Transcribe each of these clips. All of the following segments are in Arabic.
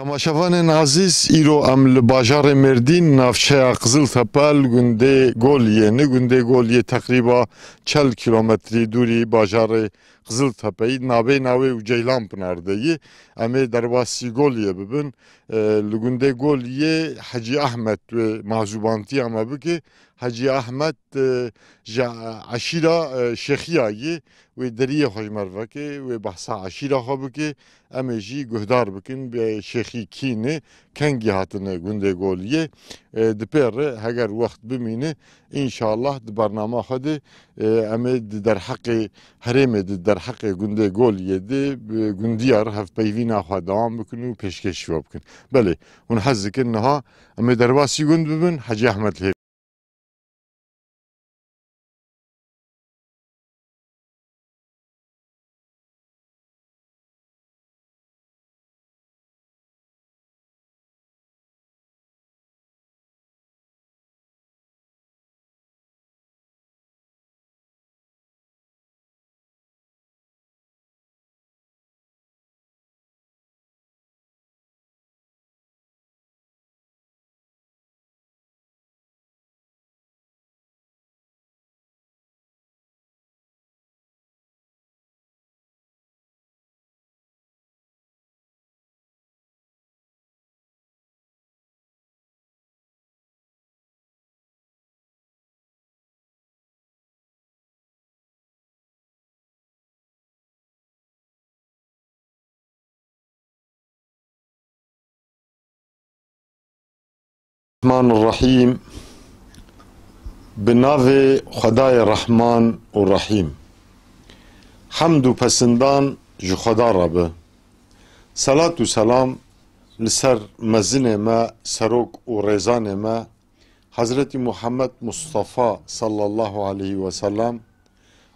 تماشاوان عزیز ایرو ام لباجار مردین نافچه قزل تپل گنده گولیه نه گنده گولیه تقریبا 40 کیلومتری دوری باجار قزل تپی ناوی و جیلان پناردهی امی درواسی گولیه ببین لگنده گولیه حجی احمد و معزوبانتی اما بگه حجی احمد عشیره شیخیایی و دریه خوشمروکه و بحثا عشیره خواه بگه امی جی گهدار بکن به شیخی کینه کنگی هاتنه گنده گولیه دپر هگر وقت بمینه انشاءالله د برنامه خود امی در حق حرم در حق گنده گولیه ده گندیار هفت پیوین آخواه دوام بکن و پیشکش شو بکن بله اون حز کن نها امی درواسی گند ببین حجی احمد لی الرحمن الرحیم بناو خدای رحمان و رحیم حمد و پسندان جو خدا ربه صلاة و سلام لسر مزن ما سروک و ریزان ما حضرت محمد مصطفى صلی الله علیه و سلم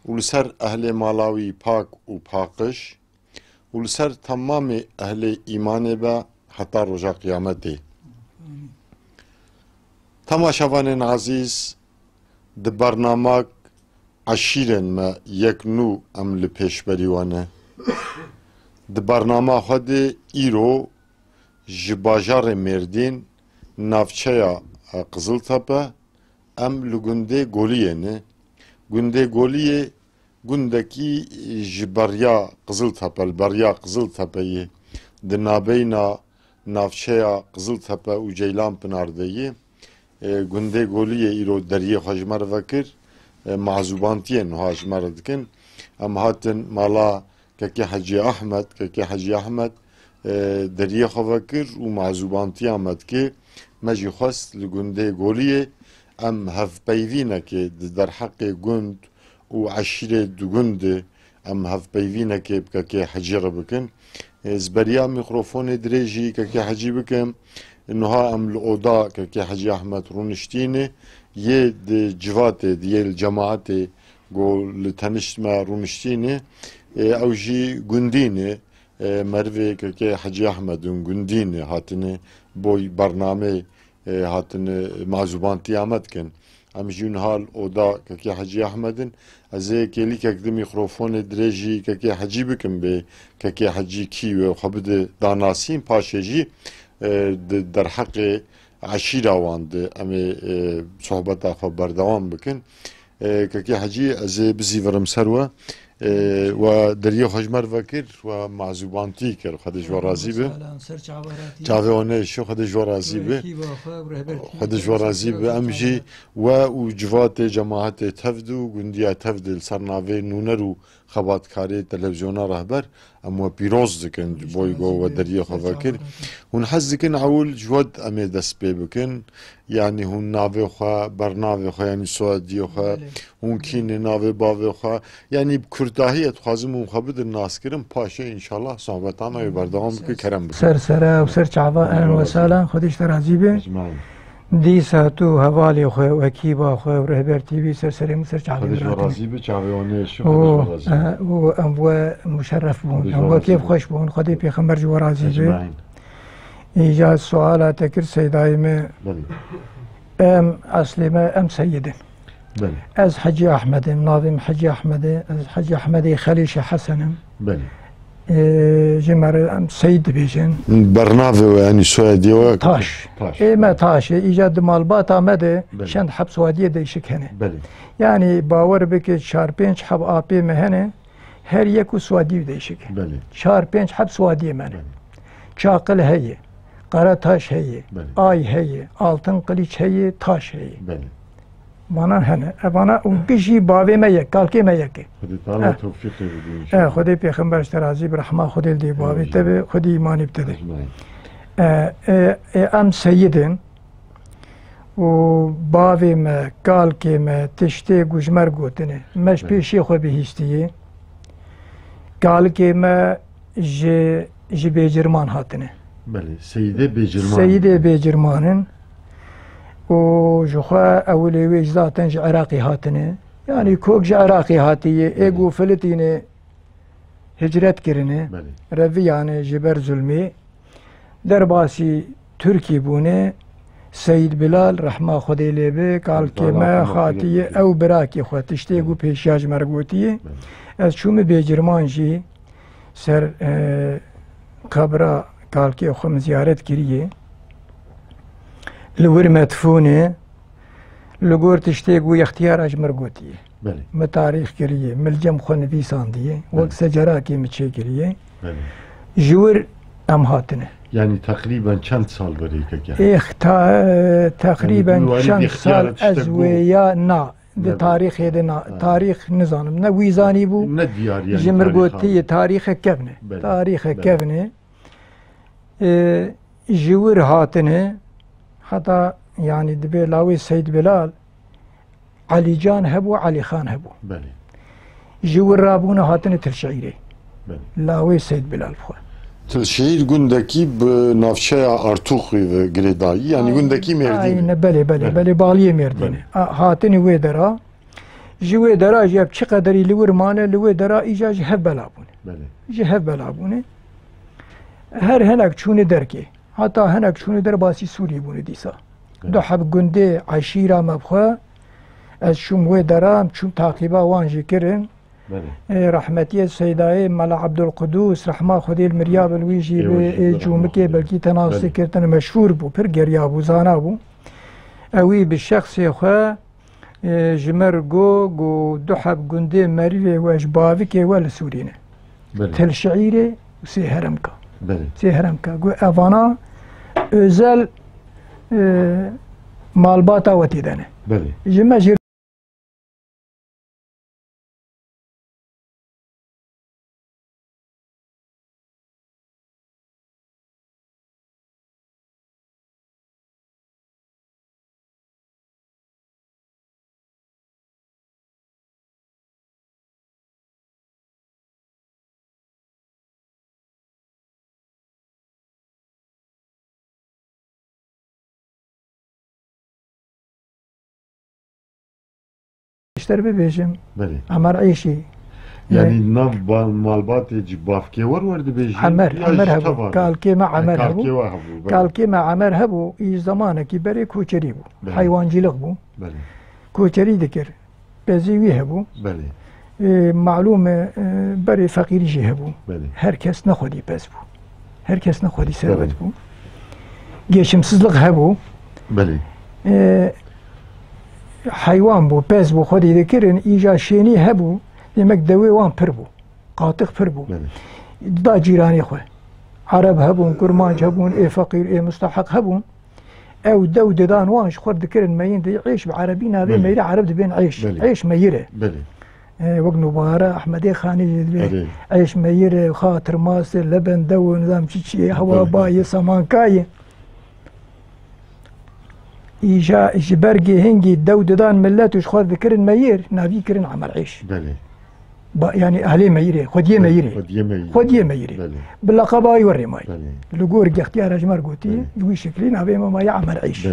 و لسر اهل مالاوی پاک و پاکش و لسر تمام اهل ایمان با حتی رجا قیامته تماشاوان عزیز د برنامه عشیرن ما یک نو ام لپیش بریوانه د برنامه خود ایرو جباجار مردین نافچه قزل تپه ام لگنده گولیه نه گنده گولیه گندکی جبریا قزل تپه البریا قزل تپه د نابینا نافچه قزل تپه و جیلان پناردهی گنده گولیه ایرو دریه خجمر وکر معزوبانتیه نه خجمر دکن ام هاتن مالا که حجی احمد دریه خوکر و معزوبانتی آمد که مجی خواست لگنده گولیه ام هف پیوینه که در حق گند و عشیره دو گنده ام هف پیوینه که حجی را بکن زبریا میکروفون دریجی که حجی بکن انها ام الاوضاع که حجی احمد رونشتینه یه جوات دیه الجماعت گول تنشت ما رونشتینه او جی گندینه مروه که حجی احمد گندینه هاتنه بوی برنامه هاتنه معزوبانتی آمد کن ام جون حال اوضاع که حجی احمدن از کلی که د میکروفون دریجی که حجی بکن به که حجی کی و خبد داناسیم پاشجی در حق عشیره واند امی صحبت آخوا بردوام بکن که حجی از بزیورم سروه و دریه خجمر وکر و معزوبانتی کر خودش و راضی به چاوانه شو خودش و راضی به خودش و راضی به امجی و جوات جماعت تفد و گندیا تفد سرناوی نونرو خباتکاری تلویزیون رهبر اما پیروز دکن بوی گو و دریه خو وکر هون حز دکن اول جواد امی دست پی بکن یعنی هون ناوی خو برناوی خو یعنی سوادی خو هون کین ناوی باوی خو یعنی کرداهی اتخازم اون خبد الناس کرم پاشه انشالله صحبتانا و بردوام بکن کرم بکن سره و سر چعبا اهلا و سهلا خودش ترازی به دی ساتو حوالی خو و کیبا خو و رهبر تیوی سر چعبا خودش و راضی به چاوانه شو و مشرف بون و کیف خوش بون خودی پیغمبر جو راضی به ایجاد سوالات کر سیدای میں اصلی میں سیدن از حجی احمد ناظم حجی احمد از حجی احمد خلیش حسن جمر ام سيد بيجن برنامج يعني سعودي تاش ما تاش ايجاد مالبات آمده شند حب سعودية ديشك هنه بله يعني باور بك 4-5 حب آبی مهنه هر یکو سعودی ديشك بله 4-5 حب سعودي منه چاقل هي قرا تاش هي آي هي altın قلیچ هي تاش هي بله بنا هنه بنا بيجي بابي ما يك قال كي ما يك خدي تعالى توفيق بدين خدي پیغمبر اشترازي برحمه خدي دي بابي تبي خدي ايمان ابتدي ام سيدن و بابي ما قال كي ما تشتي گوجمر گوتنه مش پیشي خو بهشتي قال كي ما جي بيجرمان هاتنه بله سيده بيجرمانن و جخوا اولي ويج ذاتن عراقي هاتنه يعني كوك عراقي هاتيه ايجو فلتينه هجرت كرنه رفي يعني جبر ظلمي درباسي تركي بونه سيد بلال رحمه خدي لبه قال كما خاتيه او براكي خو تشتيغو پیشاج مرغوتيه از شوم بيجرمان جي سر قبره قال كي خو زيارت كريه لور مدفونه لغور تشتيغو اختيار اج مرغوتيه بله ما تاريخ كريه ملجم خو نفيسان ديه وقت سجرا كي مچي كريه بله جور ام هاتنه يعني تقريبا كم سال بريك يعني تقريبا كم سال ازويا نا ده تاريخ هذا تاريخ نظام نا ويزاني بو يعني جمرغوتي تاريخ كفنه تاريخ كفنه جور هاتنه حتى يعني دبي لاوي سيد بلال علي جان هبو علي خان هبو بله جور رابونا هاتنه تلشعيري بله لاوي سيد بلال فو تلشعير گوندکی بنافشه ارتوخی و گریدایی يعني گوندکی مردینه aynen بله بالیه مردینه هاتنی وی درا جوی درا جاب چه قدری لور مانه لوی درا ایجا جهب بلابونه بله جهب بلابونه هر هنک چونه درکه حتی هنک چونه در باسی سوری بونه دیسا دو حب گنده عشیره مبخوا از شوم وی درام چون تعقیبا وانجی کرن رحمتي سيداي ملا عبد القدوس رحمه خدي المرياب الويجي بجومكي بلكي تناصي كرتن مشهور بو پر گريا بو زانا بو اوي بالشخص خو جمر جو دحب گندي مريوي واش بافكي ولا سورينا تل شعيري وسي هرمكا سي هرمكا جو افانا özel malbata وتيدانه جما اشتر ببيجم عمر عيشي يعني ناف مالبات جبافكي ورد بيجي عمر هبو قال كيما عمر هبو قال كيما عمر هبو اي زمانك بري كوچري بو حيوان جيلق بو كوچري ذكر بزيوي هبو معلومه بري فقير جي هبو هر كس نخودي بس بو هر كس نخودي ثروت بو geçimsizlik هبو حيوان بو بس بو خودي ذكرن ايجا شيني هبو demek دوي وان پر بو قاطق پر بو دا جيراني خو عرب هبون كرمانج هبون اي فقير اي مستحق هبون او دو ددان وانش خود ذكرن ماين دي عيش بعربي نابي ميري عرب دبين عيش ميره وقت مباراه احمدي خاني عيش ميره خاطر ماس لبن دو نظام شي هوا باي سمانكاي إيجا برجي هنجي دو ددان ملاتوش خود ذكرن مير نابي كرن عمل عيش يعني أهلي ميري خديه ميري باللقبة يوري ماي لقور اختيار أجمر قوتي يوي شكلي نابي ما يعمل عيش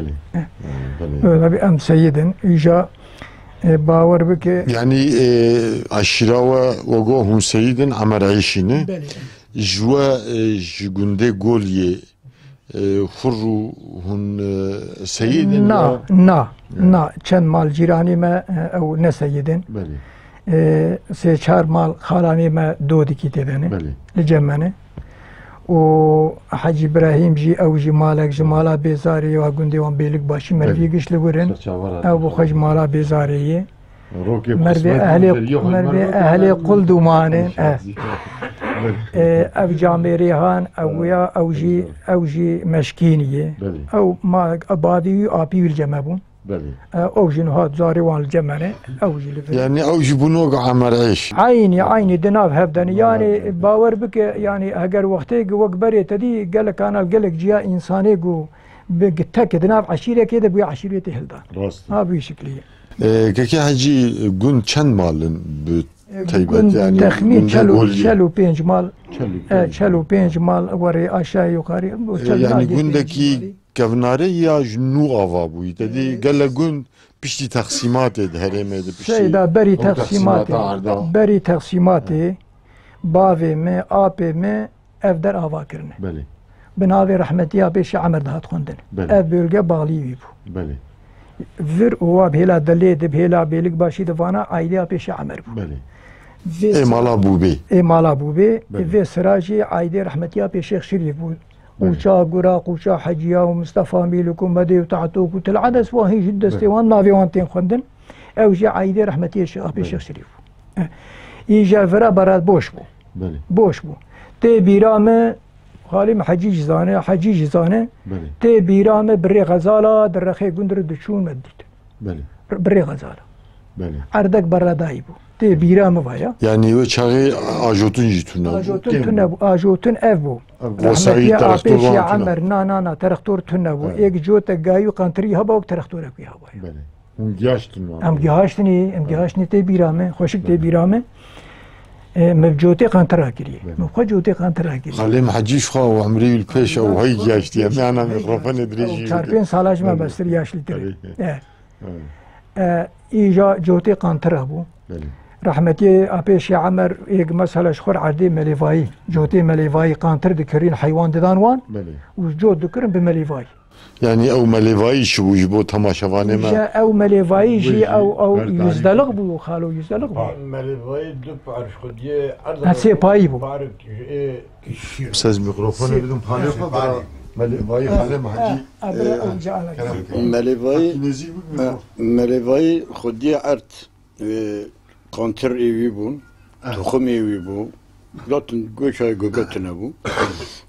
نابي أم سيدا إيجا باور بك يعني عشراوة وقوهم سيدا عمل عيشين جوا جوندي قولي خرو هن سيد نا چند مال جيراني ما او نسيدن سه چهار مال خالاني ما دودي كي تدني بله لجمنه و حاج ابراهيم جي او جي مالك جمالا بيزاري وغندي وان بيلك باشي مرفيقش لورن او بخج مالا بيزاري مربي اهلي قل دومانه او جامي ريحان او يا او جي مشكينيه او ما ابادي ابي الجمابون او جنهات زاري وان الجمنه او جي يعني او جبنوق عمر عيش عيني دناف هبدن يعني باور بك يعني اگر وقتي وقبري تدي قالك انا قالك جيا انساني جو بقتك دناف عشيره كده بي عشيرتي هلدا ها بشكل كي حاجي قن چند مالن بتيبت يعني تخمين چلو 5 مال چلو 5 مال وري اشياء يقاري يعني قندكي كفناري يا جنو افا بوي تدي قال قن بشتي تقسيمات هرمه بشتي سيدا بري تقسيمات بافي مي ابي مي افدر افا كرنه بله بناوي رحمتي ابيش عمر دهات خوندن اف بيلگه باغلي بيبو بله فر هو بهلا دليد بهلا بيلك باشي دفانا ايديا بيش عمر بله اي مالا بوبي في سراجي عايدي رحمتي ابي شيخ شريف وشا قراق وشا حجيا ومصطفى ميلكم مدي وتعتوك وتلعدس وهي جد استوان نافي وانتين خوندن او جي عايدي رحمتي الشيخ ابي شيخ شريف يجا فرا براد بوش بو تي بيرام خالي حجيج زانه تي بيرام بري غزاله درخي قندر دشون مديت بري غزاله عردك برا دايبو تي بيرام وايا يعني وشاغي اجوتن جيتونا اجوتن افبو وسعيد ترختور عمر نا ترختور تنبو ايك جوتا غايو قنتري هبا وترختور كي هبا ام جاشتني تي بيرام خوشك تي بيرام مبجوتي قنطرة كريه مبجوتي قنطرة كريه خليم حجيش خا وعمري البيش او هي جاشتي انا ميكروفون دريجي شاربين سالاج ما بس رياش لتري ايجا جوتي قنطرة بو رحمتي ابيش عمر ايق مسألة شخور عردي مليفاي جوتي مليفاي قنطر دكرين حيوان دانوان وجود دكرين بمليفاي يعني او مليفاي شو يجبو تماشافانه ما او مليفاي جي او يزدلق بو خالو يزدلق بو مليفاي دو بعرف خديه هسه باي بو استاذ ميكروفون بدون بالي مليفاي خالم حجي مليفاي خديه ارت كونتر ايبون تخم ايبون لاتن قوشاي قوقتنا بو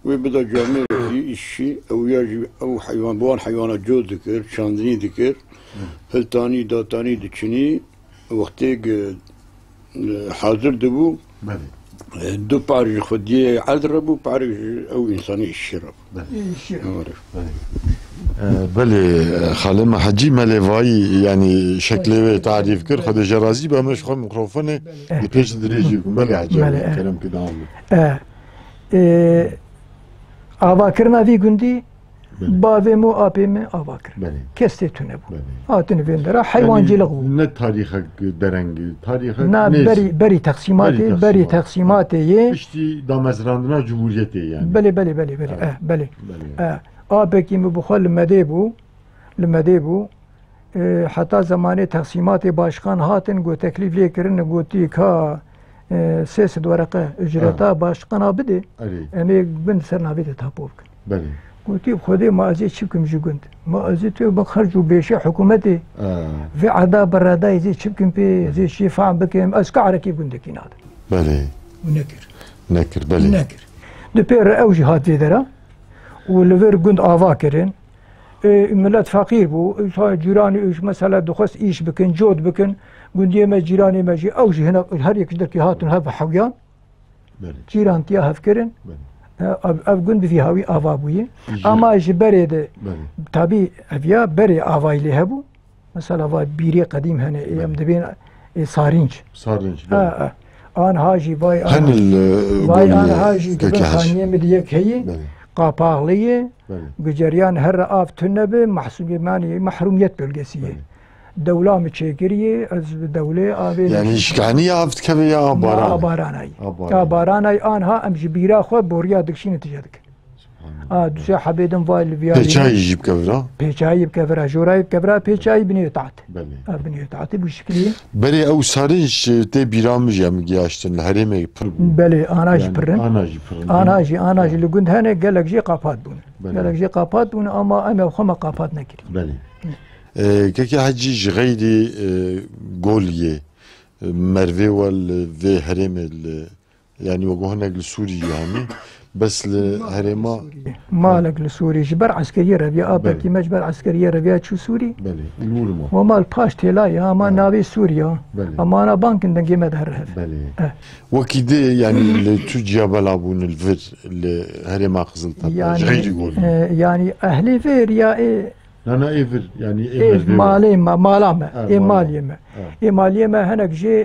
وبدا جامع في الشيء او يجي او حيوان بوان حيوانات جو ذكر شاندني ذكر هلتاني داتاني دچني وقتي حاضر دبو دو بارج خديه عذربو بارج او انساني الشرب بله خالم حجي مليفاي يعني شكله تعريف كر خد جرازي بمش خو ميكروفون لبيش دريجي بله عجب كلام كده عامل آواکرنا وی گندی باوی مو آبی می آواکر کسته تونه بو آتن ویندرا حیوان جلگو نه تاریخ درنگ تاریخ نه بری تقسیماتی یه اشتی دامزراندنا جمهوریتی يعني بله آبی کی مبخل لمده بو حتی زمانی تقسیمات باشخان هاتن گو تکلیف لیکرن گوتی که 300 ورقه اجرتا باشقنا بده امی بند سرنابه تابوك بله قلت خدي ما ازي شبكم جوجند ما ازي تو بخرجوا بشي حكومتي في عدا برادا ازي شبكم بي زي شي فاهم بكم اسكعر كيف قندك هذا بله نكر بله نكر دبير اوجي هات في درا ولفر قند افاكرين ملت فقير بو جيراني ايش مثلا دخس ايش بكن جود بكن قندي ما جيراني ما جي اوجي هنا هر يك دركي هاتن هذا حويان جيران تيا هفكرن اف قند في هاوي افابوي اما جبري ده تابي افيا بري افاي لهبو مثلا فا بيري قديم هنا ايام دبين صارينج انا هاجي باي انا هاجي خانيه مديك هي قاپاغلية بجريان هر آف تنبه محروميت بلغسية دولة متشكرية از دولة آفي يعني شكاني آفت كبه يا آباراناي آباراناي آنها ام جبيرا خو بوريا دكشين تجادك دوسي حبيدن فاي الفيالي پیچایی جیب کبرا بيچاي بكفرا جوراي بكفرا بيچاي بني طاعت بله بني طاعت بشكلي بله او سارنج ته بیرامج هم گیاشتن هرمه پر بون بلي انا جبرن آناجی پرن انا جي لقند هنا قال لك جي قافات بون بله. قال لك جي قافات بون اما خما قافات نكري بله که حجی غیری گولیه مروه وال و هرم يعني وجهنا لسوريا يعني بس لهرما مالك لسوري جبر عسكريه ربيا ابا كي مجبر عسكريه ربيا شو سوري بله المولما ومال باش تلا يا ما نابي سوريا بله. اما انا بانك دنجي مدهرها بله وكده يعني لتجيا بلابون الفر لهرما قزلتا يعني غير يقول يعني اهلي فير يا ايه انا ايفر يعني إيه مالي ما مالما ايه مالا. ماليما ايه ماليما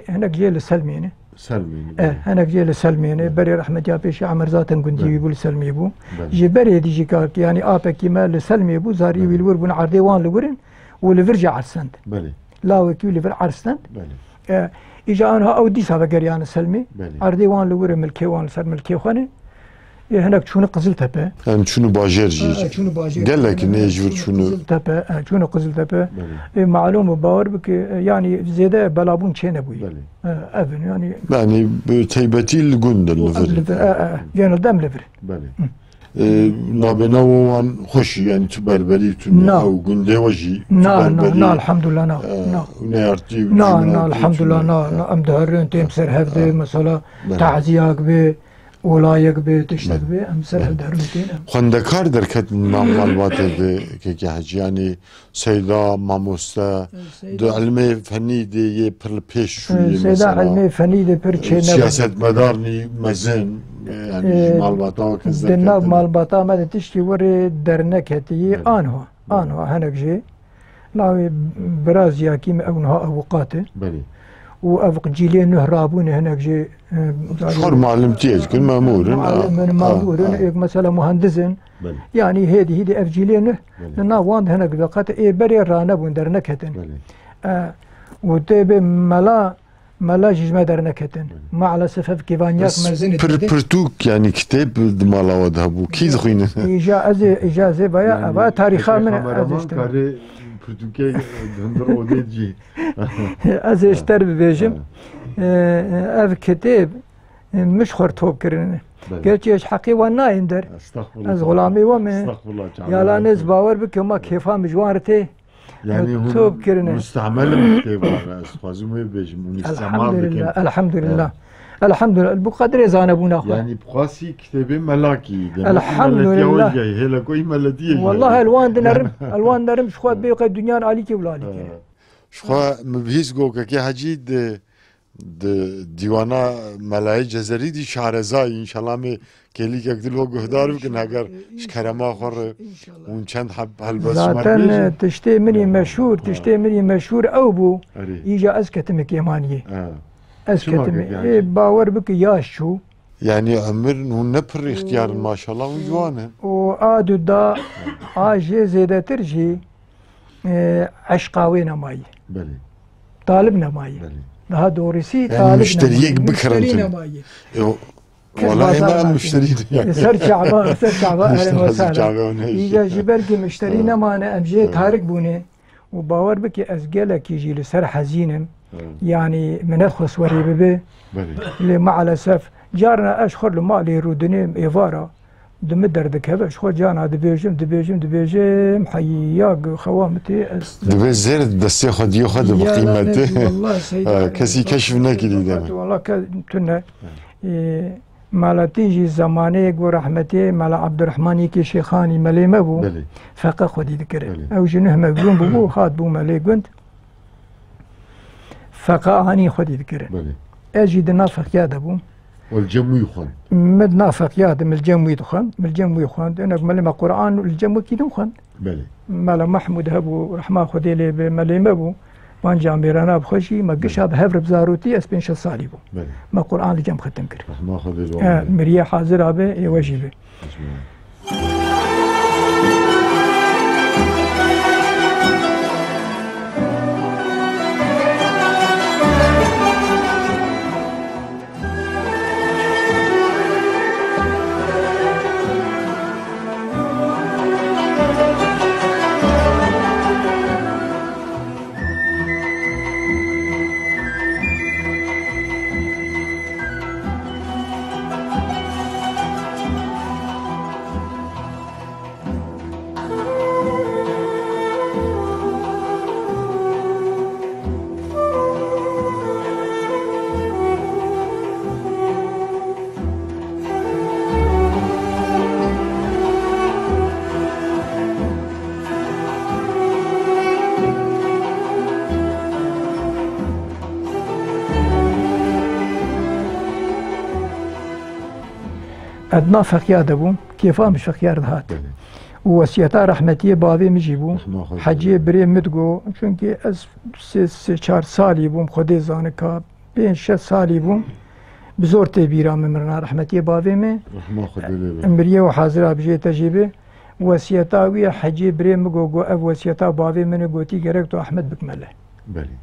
هناك جي لسلمينه سلمي هناك جي لسلمينه بري رحمة يا بيش عمر ذاتن كنت يقول سلمي بو بله. جي بري دي جي كاك يعني ابا كيما لسلمي بو زاري ويلور بن عردي وان لورن ولفرجع عرسند بله لا وكيو لفر عرسند بله اجا انها او دي سابا قريان سلمي بله. عردي وان لورن ملكي وان سر ملكي خانه هناك شنو قزل تبه يعني شنو باجر جي شنو باجي قال لك نيجور شنو قزل تبه شنو قزل تبه بله. معلومه باور بك يعني زياده بلابون تشين ابوي بله ابن يعني يعني تيبتي الجند الفر يعني دم لفر بله نابنا وان خوش يعني تبربري نا. او جنده وجي نا الحمد لله نا ونيارتي نا الحمد لله نا ام دهرين تيم سر هفده مثلا تعزياك به ولايك به تشتك به ام سر هفده تين خندکار درکت معلومات ده که حجی یعنی سیدا ماموستا دو علم فنی ده یه پر پیش شویه سيدا علمي فني دي پر چه سیاست مدارنی مزن يعني معلومات ها که دناب مالباتا ما تشتي وري درنكتي انها هنك جي لاوي براز ياكيم اونها اوقاته بله وافق جيلي نهرابون هناك جي شخور معلمتيج كل مامور من مامور مثلا مهندسن بله يعني هذه افجيلين لنا واند هناك بقات اي بري رانا بندر نكتن بله وتب ملا جيجما در نكتن مع الاسف كيفانياك مزن پرتوک يعني كتاب دمالا ودهبو كي دخوينه اجازه بايا تاريخا من كاري پرتوكي دندر اوديجي از اشتر ببيجم اف كتاب مش خرطوب كرنه قلت ايش حقي وانا يندر استغفر از غلامي ومن استغفر الله تعالى يا لا نز باور بك ما كيفا مجوارتي يعني توب كرنه مستعمل كتاب استخوازم بيجم الحمد لله الحمد لله الحمد لله بقدر زانبونا اخويا يعني بقاسي كتابي ملاكي الحمد لله هلا كوي ملديه والله الوان نرم الوان نرم شخوات بيقى الدنيا عليك ولالك شخوا مبهيز گوكا كي حجي ديوانا ملاي جزري دي شارزاي ان شاء الله مي كلي كدل و گهدار بكن اگر شكرما خور اون چند حب هلبس ذاتن تشتي مني مشهور او بو يجا ازكتمك يمانيه ازكتمك باور بك ياش شو يعني عمر نبر اختيار ما شاء الله وجوانه وآدو دا آجي زيادة ترجي عشقاوي نماي بله طالب نماي ده دورسي يعني طالب مشتريك بكرة نماي والله ما مشتري يعني سر شعبان اهلا وسهلا يجا جبركي مشتري نمانا امجي تارك بوني وباور بكي ازقلك يجي لسر حزينم يعني من ادخل سوري ببي اللي مع الاسف جارنا اشخر لما لي رودنيم ايفارا دمدر ذكها اشخر جانا دبيجم حياك خوامتي دبي زير دسي خد ياخذ بقيمته والله سيدي كسي كشفنا كده والله كنا مالتيجي زمانيك ورحمتي مال عبد الرحمن كي شيخاني ملي مبو فقا خدي ذكر او جنه مبلون بو خاد بو ملي كنت فقا اني خدي ذكر اجي نافق يا دبو والجمو يخون مد نافق يا دم الجمو يخون انا ملي قران الجمو كي دخن بلي مال محمود هبو رحمه خدي لي بملي مبو وان جاميرانا بخشي ما قشاب هفر بزاروتي اسبن شو صالبو ما قران الجم ختم كر رحمه خدي مريا حاضر ابي يوجبه ادنا فقيا دبو كيفا مش فقيا هات ووصيتا رحمتي بابي مجيبو حجي بري مدگو چونكي از 3-4 سالي بوم خودي زانكا 5-6 سالي بوم بزور تبيرا ممرنا رحمتي بابي مي امريه وحاضره بجي تجيبه وصيتا ويا حجي بري مگو اب وصيتا بابي من گوتي گركتو احمد بكمله بلي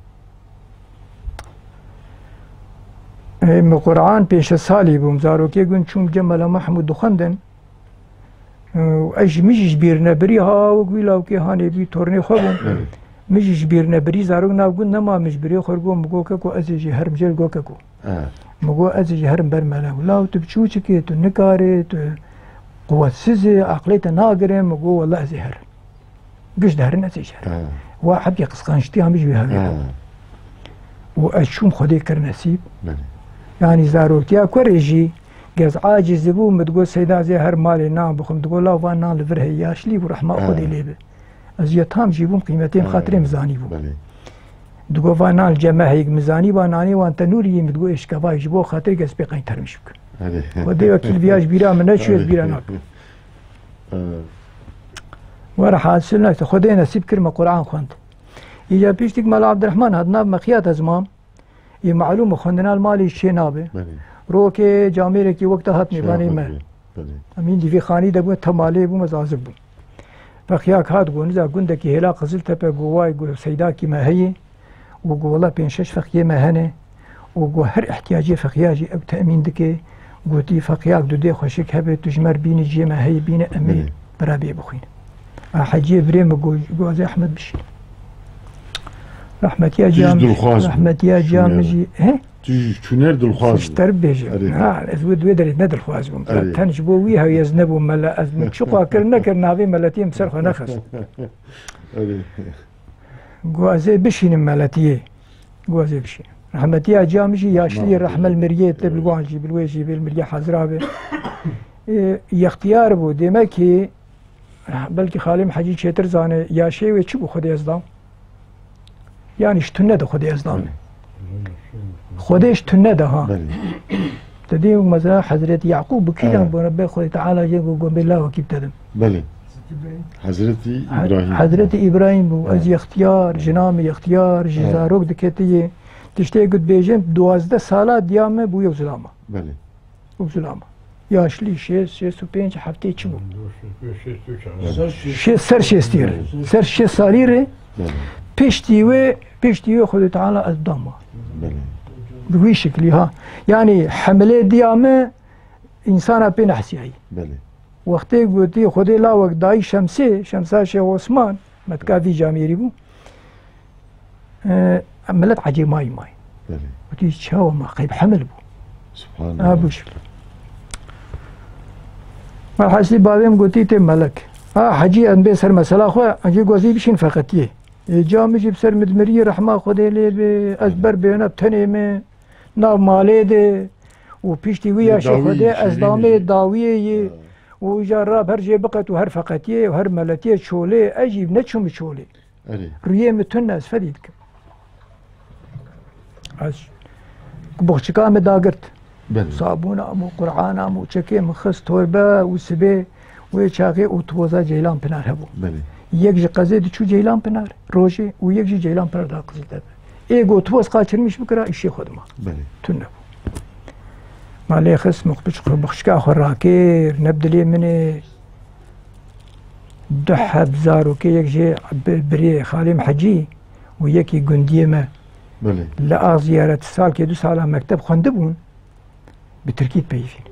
من قرآن پیش سالی بوم زاروکی گون چون جمال محمود دخندن و اج میجش بیر نبری ها و گویلاو که هانی بی تورنی خوبم میجش بیر نبری زاروک ناو گون نما مش بری خورگو مگو که کو ازیجی هرم جل گو که کو مگو ازیجی هرم برملا ولاو تو بچو چکی تو نکاری تو قوت سیزی عقلیت ناگره مگو والله ازی هر گش دهرن ازیج هر واحد يقصقانشتي هم يجي هذا واشوم خدي كرنسيب يعني زاروكيا كوريجي جاز عاجز بو متقول سيدا زي هر مالي نام بخم تقول لا فان نال فره ياشلي ورحمه خدي ليبه ازيتام جيبون قيمتين خاطرين مزاني بو تقول فان نال جمع هيك مزاني واناني وانت نوري متقول ايش كفا يجيبو خاطر جاز بقين ترمش بك ودي وقت الفياج بيرا من شويه بيرا ناك ورا حاصلنا خدي نسيب كلمه قران خوند يجا بيشتك مال عبد الرحمن هدنا مخيات ازمام ये मालूम खंदनाल माली शेनाबे रोके जामेरे की वक्त हाथ निभाने में अमीन दिवी खानी दबु थमाले बु मजाजब बु फखिया खाद गुन जा गुंद की हेला खजल तपे गोवाई गो सैदा की महये वो गोला पेंशश फखिए महने वो गो हर احتياجي فخياجي او تامين دكي गोती फखिया दुदे खुशिक हबे तुजमर बीनी जे महये बीने अमी बराबे बखुइन حجي بريم गो احمد بشي رحمتي يا جام رحمتي يا جام جي ها شنو دلخواز اشتر بيجي ها ود ودري ندل خواز بم تنجبو ويها يزنبو ملا ازم شقا كرنا كرنافي ملاتيم سرخ نخس غوازي بشين ملاتيه غوازي بشين رحمتي يا جام جي ياشلي الرحمه المريت بالوانجي بالويجي بالمريا حزرابه يا اختيار بو ديمكي بلكي خالم حجي شتر زانه يا شي وچ بو خدي ازدام يعني اشتنه ده خدي ازدامه خدي اشتنه ده ها تدي مثلا حضرت يعقوب بكيلان بربي خدي تعالى جيبو قوم بالله وكيف تدم بلي حضرت ابراهيم بو از اختيار جنامي اختيار جزاروك دكتي تشتي قد بيجن 12 سالا ديامه بو يوزلامه بلي يوزلامه yaşlı 65 hafta içi bu. Ser şestire. Ser şesalire. Peştiye خود تعالى الضمه. بوي شكلي ها. يعني حمله ديامه انسان بين حسيي. بله. وقت قلتي خود لا وقت داي شمسه شيخ عثمان متكافي جاميري بو. عملت عجي ماي. بله. وتي شاو ما قيب حمل بو. سبحان الله. ابو شكل. ما حسي بابيم قلتي تي ملك. حجي ان بيسر مساله خو اجي غوزي بشين فقطيه. جامع جيب سر مدمري رحمه خدي لي اكبر بينا بتنيمه ناو مالي دي وبيشتي ويا شي خدي ازدامي داويه وجرب هر جي بقت وهر فقطيه وهر ملتيه شولي اجيب نتشم شولي ريه متنا اسفديدك از بوخشكا مداغرت صابون امو قران امو چكي مخص توربه وسبي ويشاقي وتوزا جيلان بنار هبو یک جی قزید چو جیلان پنار روزی و یک جی جیلان پنار دا قزید داد. ایگو توس قاچرمیش بکره ایشی خودم. بله. تونه. مالی خس مقبش خو بخشکا خو راکیر نبدلی منی دحب زارو که یک جی بری خالم حجی و یکی گندیه ما. بله. لا زیارت سال که 2 سال مکتب خونده بون بترکیب پیفین.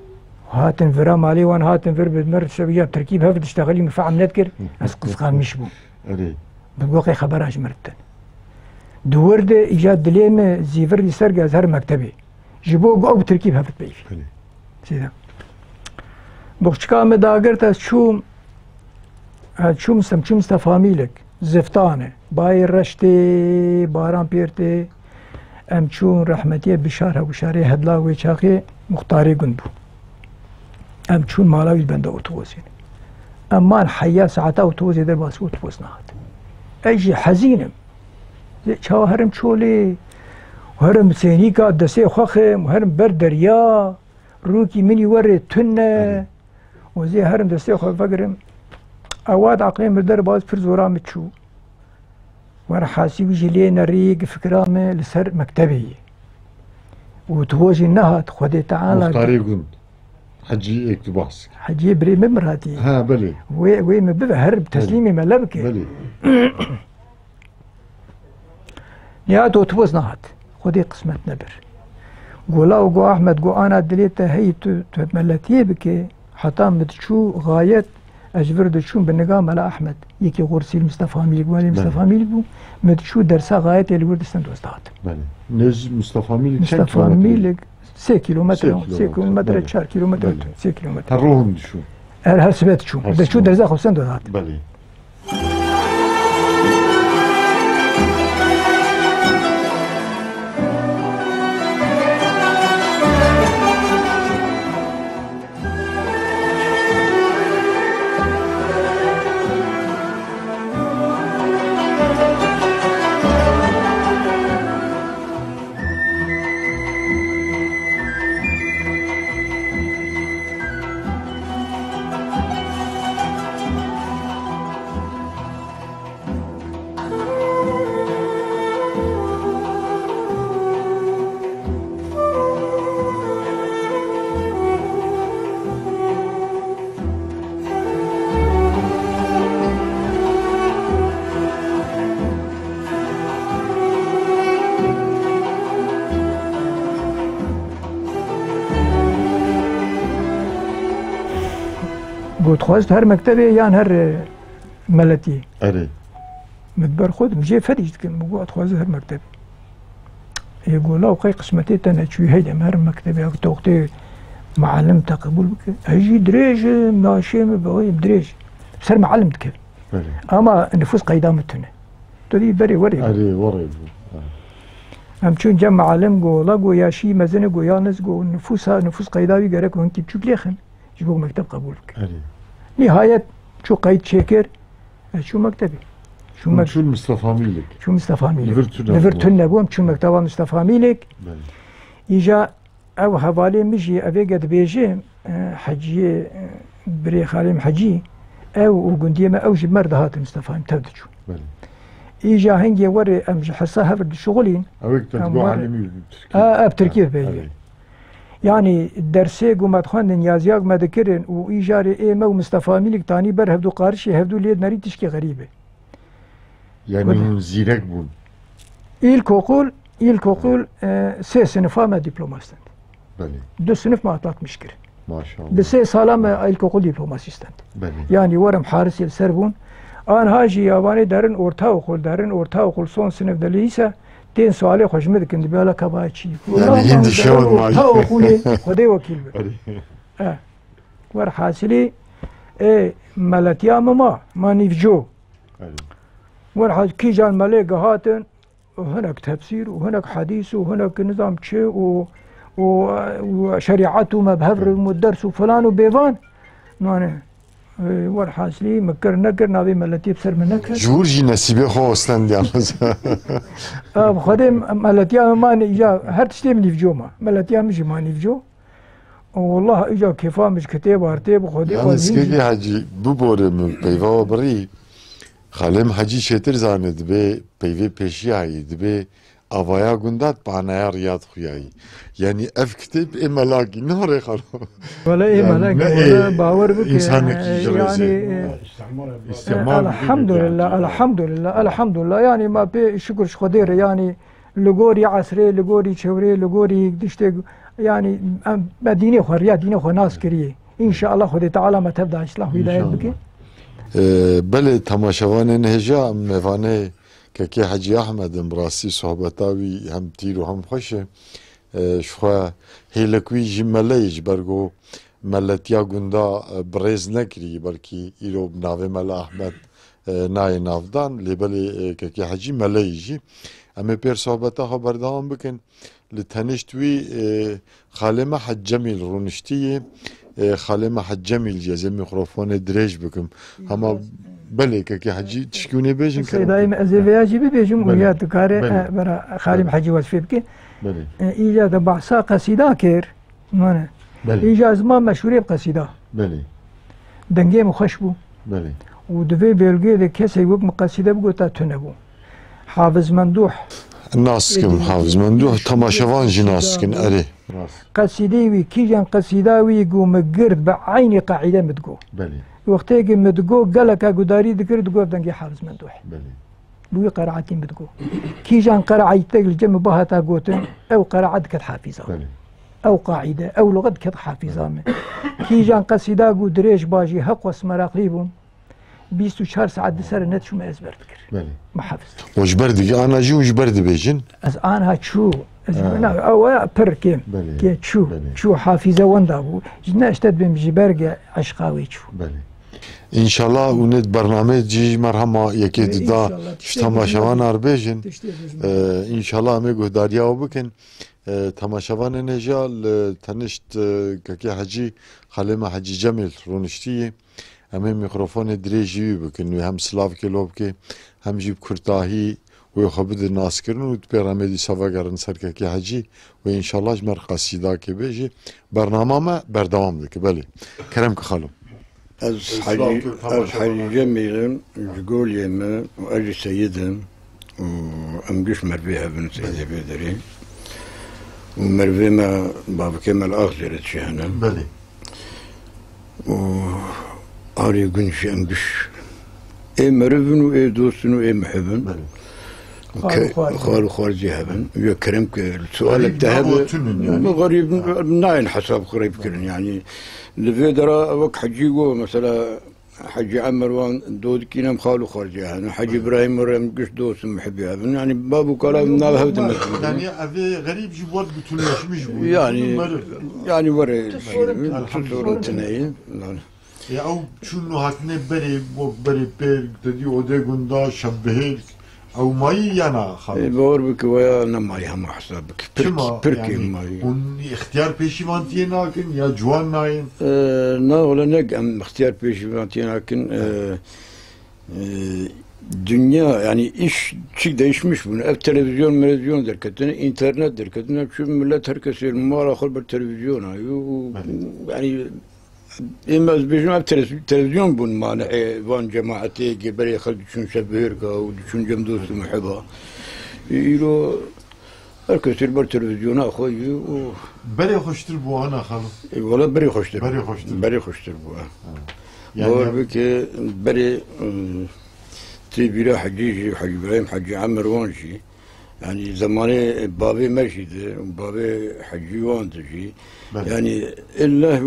هاتن فرا مالي وان هاتن فر بدمر شبيه بتركيب هفد تشتغلي مفعم نذكر اسقس قام مشبو بالواقع خبراش مرتن دورد ايجاد دليم زيفر يسرق ازهر مكتبي جيبو او بتركيب هفد بيفي سيدا بوخشكا مداغرت شو شو مستفاميلك زفتانه باي رشتي باران بيرتي ام چون رحمتي بشاره وشاره هدلا وچاقي مختاري گنبو ام چون مالاوي بنده اوتوزين اما الحياه ساعتا اوتوزي در باس اوتوز نهات ايجي حزينم چاو هرم چولي هرم سينيكا دسي خوخم هرم بر دريا روكي مني وري تنه وزي هرم دسي خو فقرم اواد عقلين بدر باز پر زورا متشو وانا حاسب جلي نريق فكرامي لسر مكتبي وتوجي نهت خدي تعالى مختاري قند حجي اكتب بحث حجي بري ممراتي ها بلي وي مببه هرب تسليمي ملبكي بلي نهات وتوز نهت خدي قسمت نبر قولا وقو احمد قو انا دليتا هي تملتي بكي حتى متشو غايت اجبر دشون بالنقام على احمد يكي غرسي المصطفى ميلك والي مصطفى ميلك بو متشو درسا غاية اللي ورد استند وستات بله نج مصطفى ميلك مصطفى ميلك 6 كيلومتر 6 كيلومتر 4 كيلومتر 6 كيلومتر هروهم دشو هل سبت شو دشو درزا خو استند وستات بله قلت خواست هر مكتبي يعني هر ملتي اري مدبر خود مجي فريج كن مقعد خواست هر مكتبي يقول لا قي قسمتي تنا شوي هيدا هر مكتبي توقتي معلم تقبل بك هيجي دريج ماشي مبوي دريج صار معلم تك اما نفوس قيدامتنا تري بري وري اري وري ام چون جمع معلم قو لا قو يا شي مزن قو يا نس قو نفوس قيداوي قرك وانت تشوف ليخن جبوك مكتب قبولك نهاية شو قيد شاكر شو مكتبي شو المصطفى ميلك شو مصطفى ميلك نفرتنا بوم شو مكتبه مصطفى ميلك يجا او حوالي مجي ابي قد بيجي حجي بري خالم حجي او وقندي ما اوجي مرض هات مصطفى متبدشو يجا هنجي وري امج حصه هفرد شغلين او تتبع علمي بتركيا بيجي يعني الدرسي قومت خواندن يازياق ما ذكرن وإيجاري إيما ومصطفى ميلك تاني بر هفدو قارشي هفدو ليد ناري تشكي غريبة يعني زيرك بون إلكوقول 3 سنفا ما دبلوماستند بلي 2 سنف ما أطلعت مشكلة ما شاء الله ب6 سالة ما إلكوقول دبلوماسيستند بلي يعني ورم حارس يلسربون أنا هاجي ياباني دارن أورتا وقول صون سنف دليسة تين سؤالي خوشمد كنت بيالا كبايتشي يعني هندي شون معي خولي خدي وكيل ور حاصلي ملتيا ما نيفجو ور حاصل كي جان ملك هاتن وهناك تفسير وهناك حديث وهناك نظام شيء وشريعته مبهر والدرس وفلان وبيفان يعني ور حاصلي مكر نكر نابي ملتي بسر من نكر جورجي نسيبي خو استند يالز خدم ملتيا ما نيجا هر تشتي من يفجو ملتيا مش ما نيفجو والله اجا كيفا مش كتاب ارتب خدي يعني سكي حجي ببور من بيفا بري خالم حجي شتر زاند بي بيفي بيشي عيد بي avaیا گندات پانایا ریاض خویایی یعنی اف کتاب ملاکی نهره خالو ولا ملاکی ولا باور بك يعني الحمد لله يعني ما بي شكر خدير يعني لغوري عصري لغوري شوري لغوري دشت يعني مدينه خريات دينه خو ناس كريه ان شاء الله خدي تعالى ما تبدا اصلاح هدايه بك بله تماشاوان هجا مفانه که حجی احمد امراسی صحبتاوی هم تیر و هم خوشه شخوا هیلکوی جمله برگو ملتیا گوندا برز نکری بلکی ایرو ناوی ملا احمد نای نافدان لیبلی که حجی ملیجی اما پیر صحبتا ها بردام بکن لتنشتوی خالما حج جمیل رونشتی خالما حج جمیل جزی میکروفون دریج بکم اما بله که حجی تشکونه بیشن سیدایم از ویاجی بیشم ویاد کاره برا خالم حجی وصفی بکی ایجاد بعثا قصیده کر مانه ایجاز ما مشهوری بقصیده بله دنگه مخشبو بله و دوی بلگه ده کسی وقت مقصیده بگو تا تنبو حافظ مندوح ناسكن حافظ مندوح تماشوان جي ناسكن اري قصيدة وي كي جان قصيدة وي قو مقرد بعيني قاعدة مدقو بلي وقتها مدقو قالك قداري ذكر دقو بدنجي حافظ مندوح بلي بوي قرعتين مدقو كي جان قرعيتك الجم بها تاقوتن او قرعت كت حافظة بلي او قاعدة او لغة كت حافظة كي جان قصيدة قو دريش باجي حق واسمر قريبهم 24 ساعة سر نت شو ما ازبر تكر بلي ما حفظ وش برد انا جي وش برد بيجن از انا شو او بركي كي شو حافظه وندابو جنا اشتد بمجبرجه عشقاوي شو بلي ان شاء الله ونت برنامج جي مرحبا يكيد دا تماشاوان اربيجن ان شاء الله امي داريا وبكن تماشاوان نجال تنشت كي حجي خالما حجي جميل رونشتي همه میکروفون دریجی بکن و هم سلاف کلوب که هم جیب کرتاهی و خبد ناس کردن و پیرامدی سوا کردن سر که حجی و انشالله جمر قصیده که بیجی برنامه ما بردوام دکه بله کرم که خالم از حجی جمیلم جگول یمه و اجی سیدم و امگش مرویه بن سیده بیداری و مرویه ما بابکه مال آخزرت شهنم بله و آري قنشي أمبش إيه مرفن وإيه دوستن وإيه محبن خالو خارجي هبن ويا كرمك السؤال الذهب غريب ناين حساب قريب كرن يعني لفيدرا وك حجيقو مثلا حجي عمروان دود كينام خالو خارجي هبن حجي إبراهيم مريم قش دوست محبي هبن يعني بابو كلام نال هبد يعني أبي غريب جبوات بتولش مش يعني وري تصور تناي ya او çunu hatne beri per dedi o de gunda şabbehel او ماي yana خالص بور بك ويا نماي هم حسابك بركي ماي un اختيار peşivantiye nakin ya juan nayin نا ولا نق ام اختيار peşivantiye nakin dünya yani iş çık değişmiş bunu ev televizyon derken internet derken şu millet herkes mal akıl bir televizyon yani إما بيجمع تلفزيون بون مانع وان جماعتي قبل خلد شون شبهركا وشون جمدوس محبها يرو الكثير بر تلفزيون اخوي بري خوشتر بو انا خلو والله بري خوشتر بو بور بك بري تيبيرا حجيجي وحج ابراهيم حج عمر وانشي يعني زماني بابي مشيد وبابي حجي وانتجي يعني الله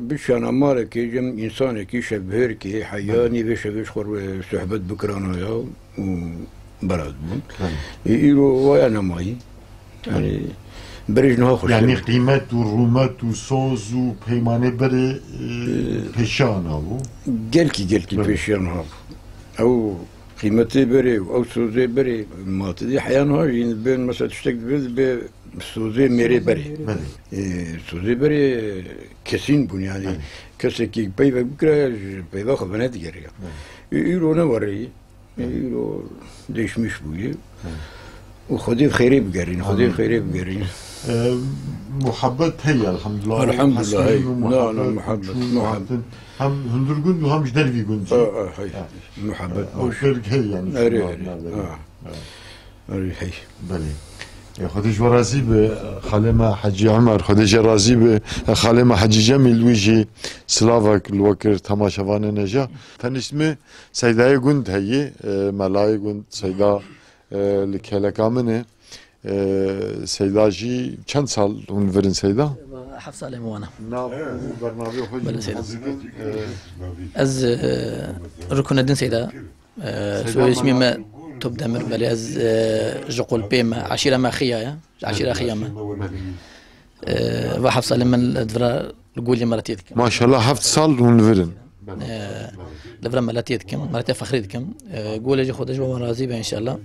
بشان مالك جم انسان كي شبهر كي حياني بيش خور صحبت بكرانا يا وبلد يرو وانا ماي يعني بريجنها خوش يعني قيمة ورومات وصوز وبيمانه بري بيشانا و قلكي بيشانا او قيمتي بري او سوزي بري ما تدي حيانها بين مثلا تشتك سوزي ميري بري سوزي بري كسين بون يعني كسكي بيبا بكره بيبا خبنات جريا يرو نوري يرو ديشمش بوي وخدي خيري بقرين محبت هي الحمد لله هي لا محبت هم هندرجون وهم جدربي جون هي محبت وشرك هي يعني هي بله خديج ورازي بخالما حجي عمر خديج رازي بخالما حجي جميل ويجي سلافك الوكر تماشافان نجا تنسمي سيداي جند هي ملاي جند سيدا لكلكامنه سيدا جي چند سال هون ورن سيدا 7 سال وانا نعم برنامج بله سيدا از ركن الدين سيدا سو اسمي ما توب دمر بلي از جقول بيما عشيرة ما خيا عشيرة خيامة وحفصة لما الدفرة القول لي مرتي دكم ما شاء الله هفت صال ونفرن لفرم مرتي دكم مرتي فخري دكم قول اجي خود اجوا راضي ان شاء الله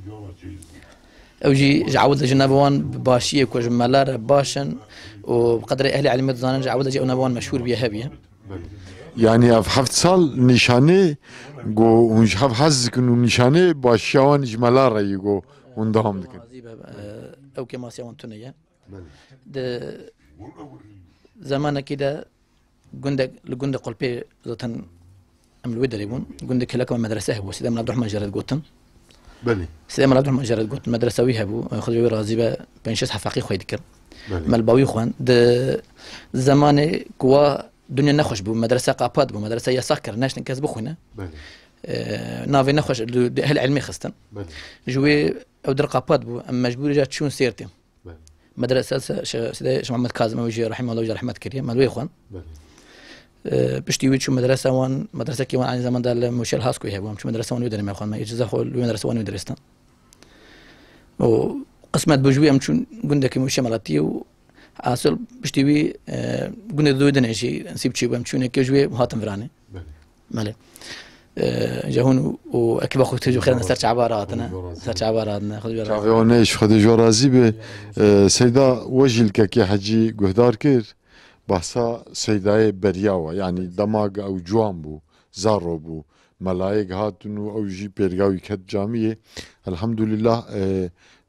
اوجي جعود لجنابوان باشيه كوج مالار باشن وبقدر اهلي علمت زانن جعود لجي نابوان مشهور بيها هبيه يعني في هفت صال نشانه جو ونش هف حزك انه نشانه باشيوان جمالا رايقو وندهم دكن او كما سيوان تونيا ده زمان كده جندك قلبي زتن ام الودر يبون جندك لكم مدرسه هو سيدنا عبد الرحمن جرد قوتن بلي سيدنا عبد الرحمن جرد قوتن مدرسه ويهبو خذوا رازبه بين شس حفاقي خوي ذكر ملباوي خوان ده زمان كوا دنيا نخش بو مدرسه قابات بو مدرسه يسكر ناش نكسبو خونا بلي نافي نخش اهل علمي خصتن بلي جوي او در قابات بو اما مجبور جات شون سيرتي مدرسه سيدي محمد كاظم وجي رحمه الله وجه رحمه كريم مالوي خوان بشتي ويتشو مدرسه وان مدرسه كي وان عن زمان دال مشيل هاسكو هي وان مدرسه وان يدري ما خوان ما يجزا خو مدرسه وان يدرستان و قسمت بجوي ام شون قندك مشي مالتي و اصل بشتي وي قند دو دنا شي نسيب شي بام شون كجوي هاتم فراني ماله جهون واكيد اخو تجو خير نسرش عباراتنا سرش عباراتنا خذ شافيونيش خد جورازي به سيدا وجل كي حجي قهدار كير بحثا سيداي برياوه يعني دماغ او جوان بو زارو بو ملايك هاتنو او جي بيرغاوي كت جامعه الحمد لله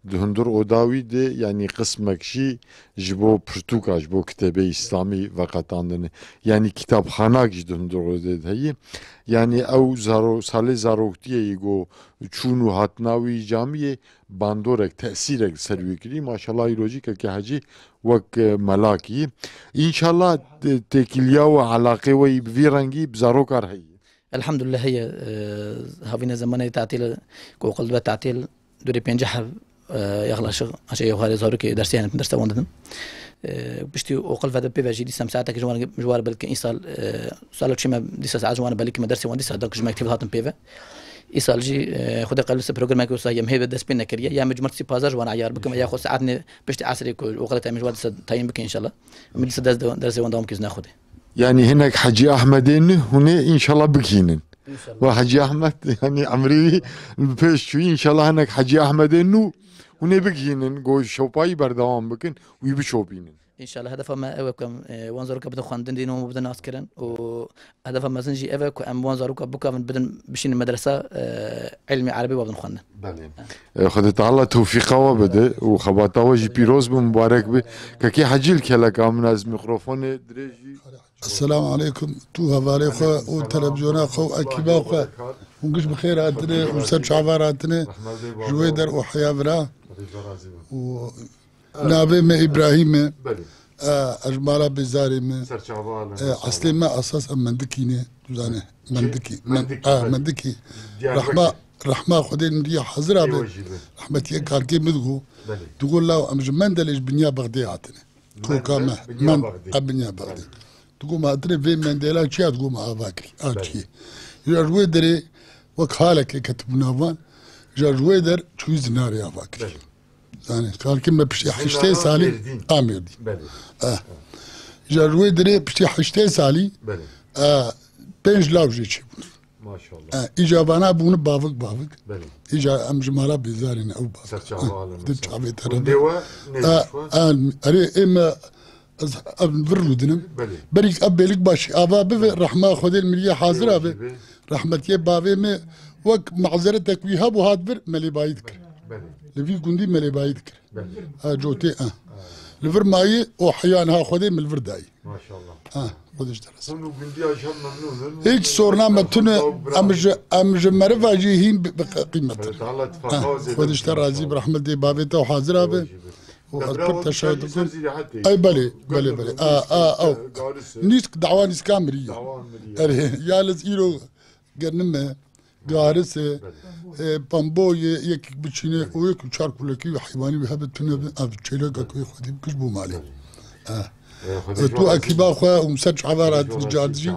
دهندر اوداوي دي يعني قسمك شي جبو برتوكا جبو كتابي اسلامي وقتاندن يعني كتاب خاناك دهندر اوداوي هي يعني او زارو سالي زاروكتيه يگو چونو هاتناوي جامعه باندورك تاثيرك سرويكري ما شاء الله يروجي كي حجي وك ملاكي ان شاء الله تكليا وعلاقه وي بفيرانجي بزاروكار هي الحمد لله هي هافينا زمان تعطيل قلت تعطيل دوري بينجح يغلى شغل عشان يغالي زاروك درسي انا درس وندن بشتي وقل فهذا بيفاجي دي ساعتك جوار بالك ايصال صار شي ما دي ساعه جوان بالك مدرسه وندي صدق جمع كتب هاتم بيفا ايصال جي خد قال لسه بروجرام كو صايم هي دس بينا كريا يا مجمرت سي بازار وانا عيار بكم ياخذ ساعتني بشتي عصري وقلت مجواد تايم بك ان شاء الله من درس وندهم كيز ناخذ يعني هناك حجي احمدين هنا ان شاء الله بكينن وحجي احمد يعني عمري بيش شوي ان شاء الله هناك حجي احمدين هنا بكينن جو شوباي بردوام بكن ويبشوبينن ان شاء الله هدف ما اوكم وانزروك بدو خاندن دينو بدن عسكرن وهدف ما زنجي اوك ام وانزروك بوكا بدن بشين مدرسه علمي عربي وبدن خاندن خدت الله توفيقه وبدا وخباطه وجي بيروز مبارك به كي حجيل كلك من از ميكروفون دريجي السلام عليكم تو هفاري خو وتلفزيون خو اكيبا خو ونقش بخير هاتني وسرش عبار هاتني جويدر وحيابرا و نابي ما ابراهيم اجمالا بزاري ما اصلي ما اساس مندكيني زاني مندكي مندكي رحمه خدي ندي حزرا به رحمتي كاركي مدغو تقول له ام جمندلج بنيا بغدي عتني كوكا من ابنيا بغدي تقول ما ادري في منديلا شي تقول ما افاكري اتشي جويدري وكالك كتبنا فان جويدر تشويز ناري افاكري يعني قال كلمة بشتي حشتي سالي امير دي جروي دري بشتي حشتي سالي بنج لاوجي شي ما شاء الله اجابانا بون بافك اجا ام جمالا بيزارين او بافك دتشابي ترى اري اما فرلو دنم بريك ابيلك باش ابا رحمه خذ المليه حاضره به رحمتي بافي مي وك معذرتك ويهاب وهاد ملي بايدك لفي قندي ملي بايدك جوتي الفر ماي وحيانها خذي من الفر داي ما شاء الله خذش درس هيك صورنا متنا امج مرفا جيهين بقيمه خذش ترازي برحمه دي بابته وحاضره به وأذكر تشاهد اي بلي او نيسك دعوان كامريه يا لزيرو قرنمه قارسه بامبو يك بتشيني ويك شاركولكي وحيواني بهبت تنب ابتشيلك اكو خدي كشبو مالي تو اكيبا خو ومسج عبارات الجاردجي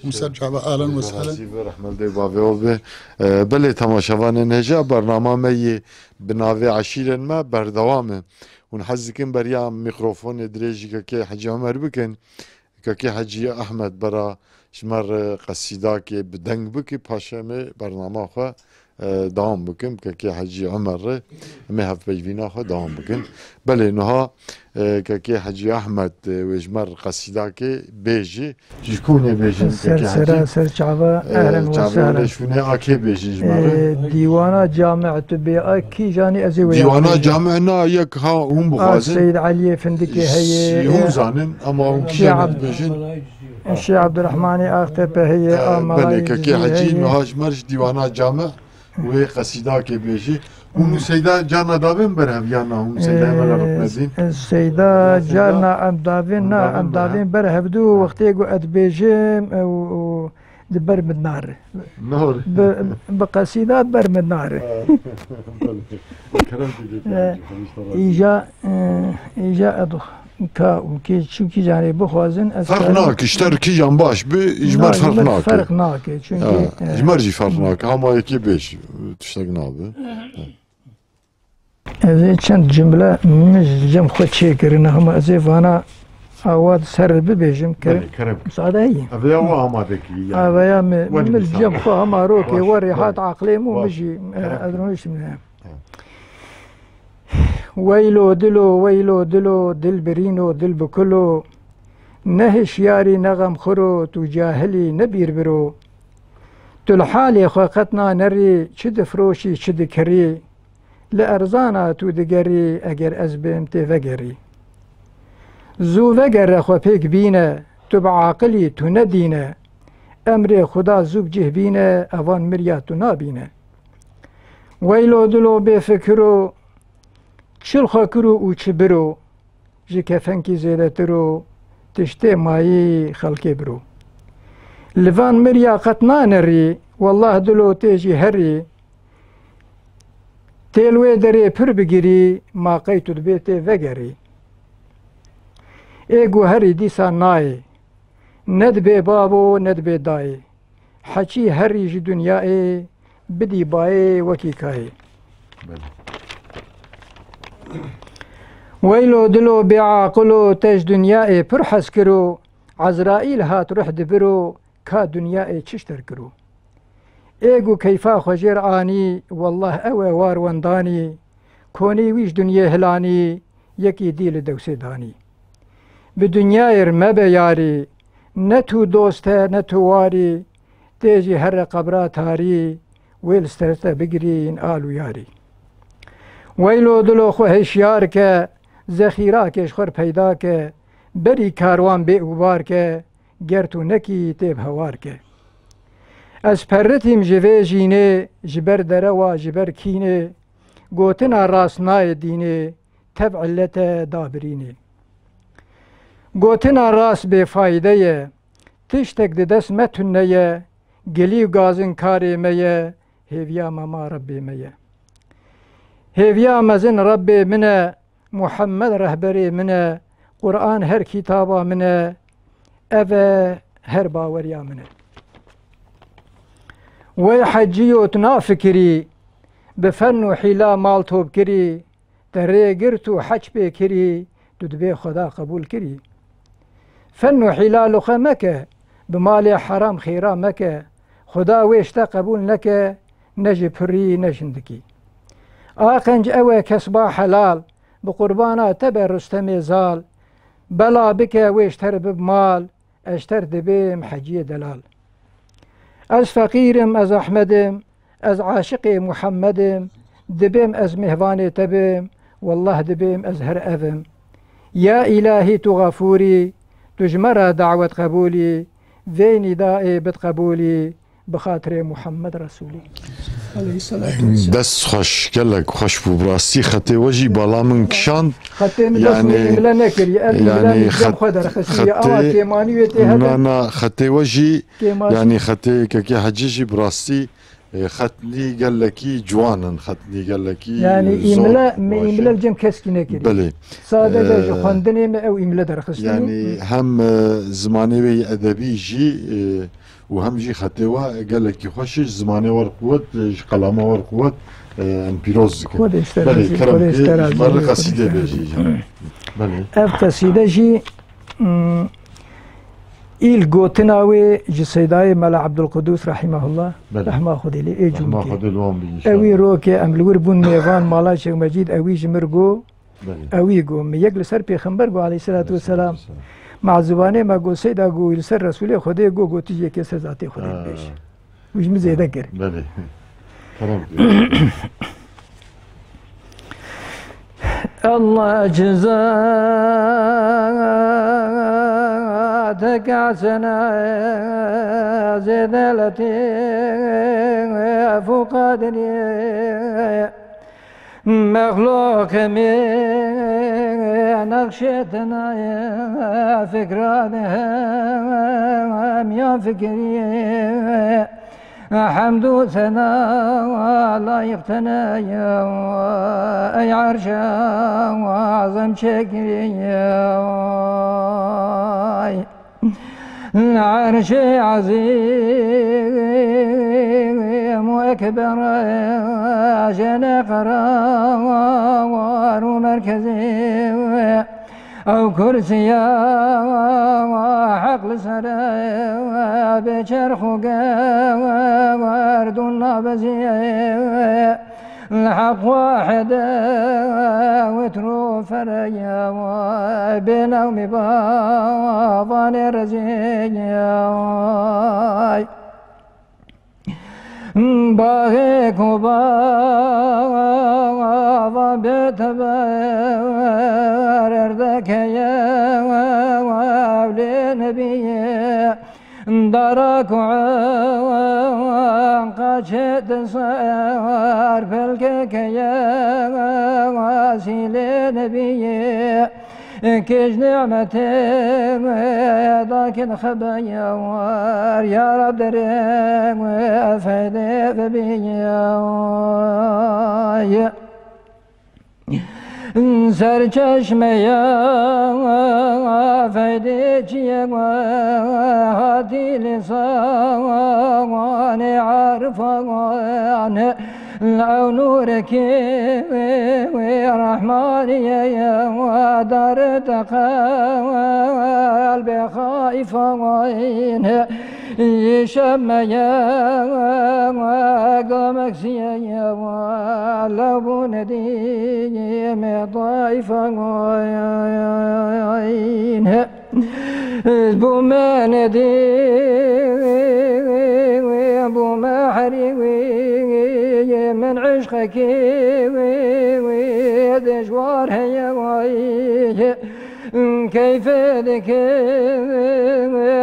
ومسج عبارات اهلا وسهلا رحمه الله بابي بلي تماشاوان نجا برنامه مي بناوي عشيرن ما بردوامه ونحزكن بريا ميكروفون دريجي كي حجي عمر بكن كاكي حجي أحمد برا شمر قصيداك بدنگ بكي باشامي برنامج خو دام بكم كاكي حجي عمر ما هف بيجينا خو دام بكم بله نها كاكي حجي أحمد وجمر قصيداك بيجي شكون بيجي كاكي حجي سر شعبا أهلا وسهلا شكون أكي بيجي جمر ديوانا جامعة بأكي جاني أزوي ديوانا جامعنا يك ها هم بخازن السيد علي فندقي هي هم زانن أما هم كيانت بيجن الشيخ عبد الرحمن أختب هي بله كاكي حجي نهاش مرش ديوانا جامع وقصيدة كبيشي ونو سيدا جانا دابين برهم يانا هم سيدا ملا رقمدين السيدة جانا ام دابين برهم دو وقتي قو ادبيجيم و دبر من النار نور بقصيدات بر من النار إيجا أدو كا وكي شو كي جاني بخوازن فرقناك اشتر كي جنباش بإجمار فرقناك فرقناك إجمار جي فرقناك هما يكي بيش تشتقنا به هذه چند جملة مش جم خود شكرنا هم أزيفانا أواد سر ببيجم كرم مساعدة هي أبيا وهم ذكي أبيا من جم خو هم روكي وريحات عقلي مو مجي أدرونيش منها ويلو دلو دل برينو دل بكلو نهش ياري نغم خرو تو جاهلي نبير برو تلحالي خوقتنا نري چد فروشي چد كري لأرزانا تو دقري اگر ازبم تفقري زو وگر خو پیک بینه تو بعاقلی تو ندینه امر خدا زوب جه بینه اوان مریا تو نابینه ويلو دلو بفكرو چل خاکرو او چه برو جی کفنکی زیده ترو تشتی مایی خلقی برو لفان مریا قطنا نری والله دلو تیجی هری تیلوی دری پر بگیری ما قیتو دبیتی وگری ایگو هری دیسا نای ند بی بابو ند بی دای حچی هری جی دنیای بدی بای وکی کای ويلو دلو بعاقلو تاج دنياي پر حس کرو عزرائيل هات روح دبرو كا دنياي چشتر کرو ايگو كيفا خجير آني والله اوه وار ونداني كوني ويش دنيا هلاني يكي ديل دوسي داني بدنيا رما بياري نتو دوسته نتو واري تيجي هر قبرات هاري ويل استرسته بگرين آلو ياري ويلو دلو خو هشيار که ذخیره کش خور پیدا که بری کاروان بی اوبار که گرتو نکی تیب هوار که از پرتیم جوه جینه جبر دروا جبر کینه گوتنا راسنای دینه تب علت دابرینه گوتنا راس بی فایده تشتک دست متنه گلی گازن کاری میه هیویا ماما ربی میه هيفيا مزن ربي منا محمد رهبري منا قرآن هر كتابا منا أفا هر باوريا منا ويحجيو تنافكري بفن وحيلا مال توب كري تري قرتو حج بكري تدبي خدا قبول كري فن وحيلا لخا مكة بمالي حرام خيرا مكة خدا ويشتا قبول لك نجي بري نجندكي آقنج اوه كسبا حلال بقربانا تبر رستمي زال بلا بك ويشتر بمال اشتر دبيم حجي دلال از فقيرم از احمدم از عاشقي محمدم دبيم از مهواني تبم والله دبيم از هر افم يا الهي تغفوري تجمر دعوة قبولي ذي ندائي بتقبولي بخاطر محمد رسولي عليه الصلاة والسلام دست خوش كلك خوش ببراستي خطي وجي بالا من كشان يعني خطي وجي يعني خطي كي حجيجي براستي خط لي قال لكي جوانا خط لي قال لكي يعني إملا الجم كسكي نكري بلي صادق خندني أو إملا درخصني يعني هم زماني أدبي جي وهم جي خطيوه قال لك خوش زمانه ورقوت قلمه ورقوت امبيروز بلي كرم مرة قصيدة بيجي بلي اف قصيدة جي إيل قوتناوي جسيداي ملا عبد القدوس رحمه الله بله. رحمه خذ لي إيه ما جمكي خذ الوان بإن شاء أوي الله. روكي أملور بون ميغان مالا شيخ مجيد أوي جمرقو بله. أوي قو ميقل سر بيخنبرقو عليه الصلاة والسلام مع زبانه ما قو سيدا قو يلسر رسولي خده قو تيجي كسر ذاتي خده بيش وش مزيدا كر بله. تمام. الله جزاتك حسنا زدلتي فوق قدري مخلوق من نقشتنا فكرانها يا فكري حمد وثناء لا يقتنى أي عرشا وعظم شكري عرش عظيم وأكبر جنى قرار ومركزي أو كرسي حقل سرى بشرخ ورد النابزي الحق واحد وترو فريا بنوم بابان رزيا باغيك وبابا بتبار اردك يا وابلي نبي دارك وعن قاشد صار فلكك يا واسيل نبي كيش نعمتي ذاك الخبايا يا رب دريم وفيدي بيا سر چشمه فیدی چیه هاتی لسان عرفان لو نورك رحماني ودار قلبي خائفين يشم قامك سيا لو بندي طائفين بوما ندي بوما حريوي من عشقك ودجوار هيا كيف ذك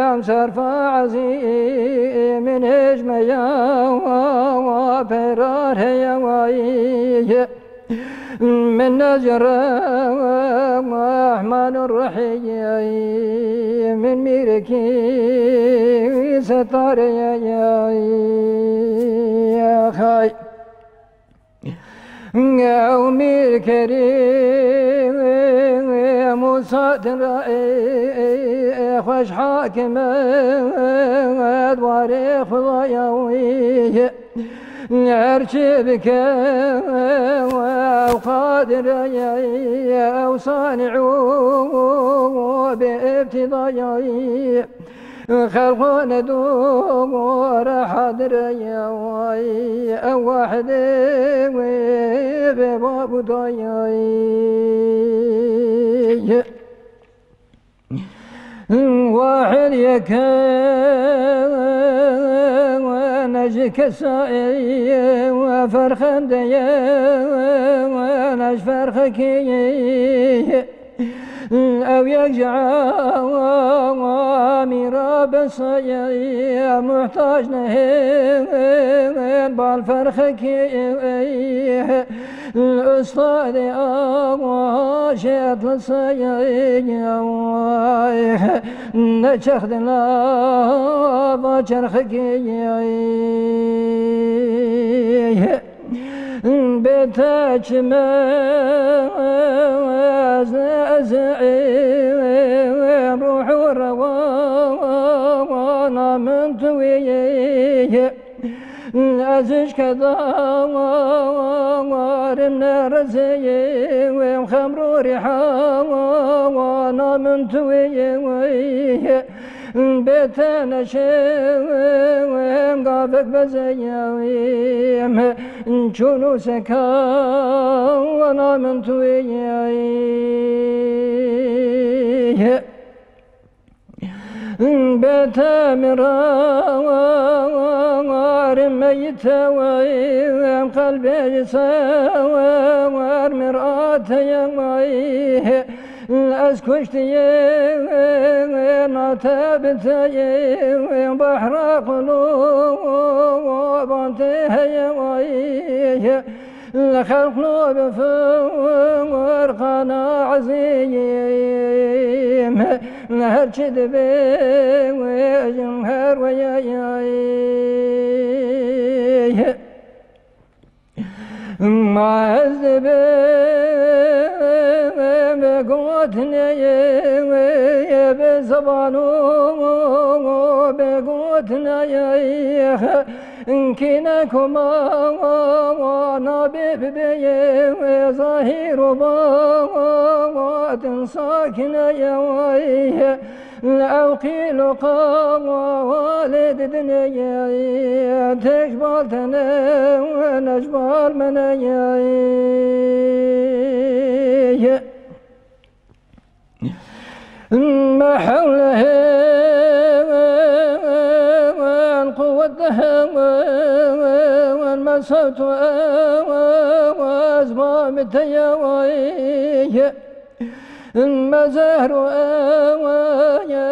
عم صرف عزيم من هجميا وفرار هيا من نجر الرحمن الرحيم من ميركي ستار يا خاي قومي الكريم مصادر خوش حاكم دواري خضاياوي أرشبك وقادر أو صانع بابتضايا خلق ندور حاضر أو واحد بباب ضياي واحد يكون نجك سائي وفرخن ديا ونج فرخك أو يجعل ميرا بصيا محتاج نهين بالفرخك الأستاذ أواشد لصيا نشخد لا بشرخك بتاج مازعي روح روانا من تويه أزج كذا وارنا رزي وخمر ريحا وانا من تويه بيتنا شوم قابك بزياويم شنو سكا وانا من توياي بيت مرار ميت ويم قلبي سوار مرآة يمي أسكشت نتبت بحر قلوب انتهى يمي لخلق بفور قنا عزيم نهر شدبي وجمهر وياي ما عزبي بقوتني بزبانو بقوتني كنكما نبي بي ظهير بات ساكن يوي العقيل والد دنيا تجبال نجبال من ما حوله قوتها والمسوت وأزمام التياوي المزهر يا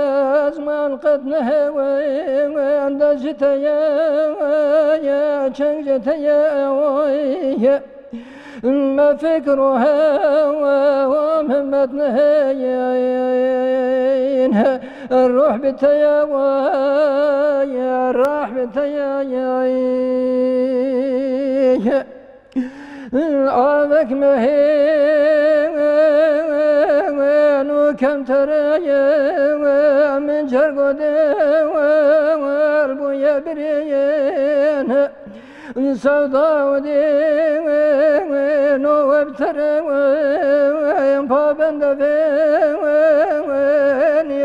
أزمان قد نهوي عند جتيا يا شنجتيا ما فكرها ومهمتنا الروح بتياوي يا الراح بتياوي عامك مهين وكم ترى من جرقود والبويا بريين سوداء ودين وابترى فابند فين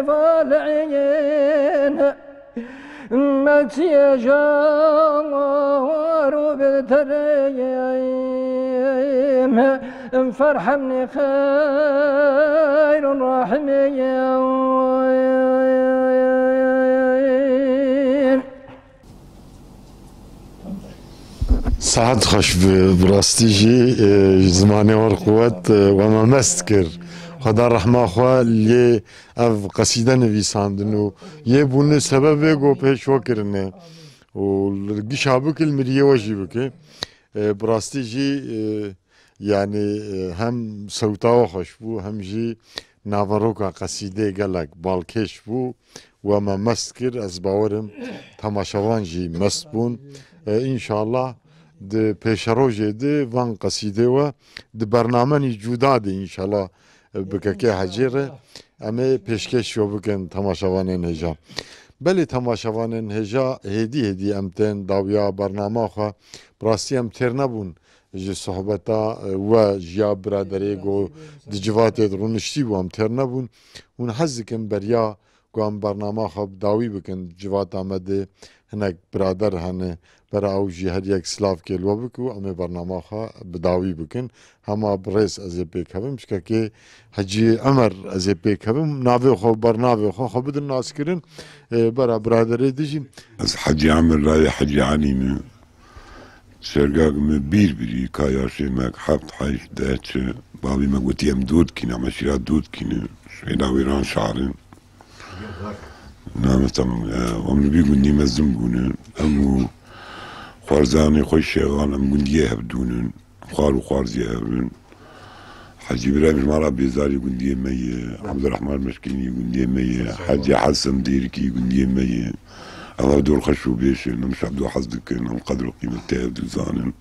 فالعين مكسي جار وبالتريم فرحمني خير الراحمين. سعد خوش براستی جی زمانی ورقوت و ما مستکر خدا رحمه خواه لی اف قصیده نویساندن و یه بونه سبب گو پیش وکرنه و لرگی شابک المریه وجی بکه براستی جی yani hem sewta xoş bû hem jî navaroka qesîdê gelek balkêş bû we me mest kir ez bawerim temaşevan jî mest bûn înşallah di pêşerojê de van qesîdê we di bernamenî cuda de înşallah bikeke hecê re em ê pêşkeş yo bikin temaşevanên hêja belê temaşevanên hêja hêdî hêdî em tên dawiya bernama xwe rastî em têr nebûn ji sohbeta we jiya biraderê got di civatê rûniştî bû em têr nebûn hûn hez dikin beriya ku em bernama xwe dawî bikin civata me de hinek birader hene bera ew jî her yek silav kê li we bik û em ê bernama xwe bi dawî bikin hema bi rêz ez ê pêkevim şikekê Hecî Emer ez ê pêkevim navê xwe bernavê xwe xwe bidin naskirin bera biraderê dijîn ez Hecî Emer rayê Hecî Elî me Şergag me birî ka yaşê me heft heşt deh çi bavî me gotiye em dû dikîne em şîra dû dikîne şêda wêran şarin nametem em li bî gundî mezin bûnin em û xwarzanê xwe şêvan em gundiyê hevdûnin xwar û xwarziyê hevin Hecî Birayîm ji mala Bêzarî gundiyê me ye Ebdurrehman Meşkînî gundiyê me ye Hecî Hesen Dêrikî gundiyê me ye الله دور خشوا بيش انهم شعبدوا حظك انهم قدروا قيمتها ودوزانن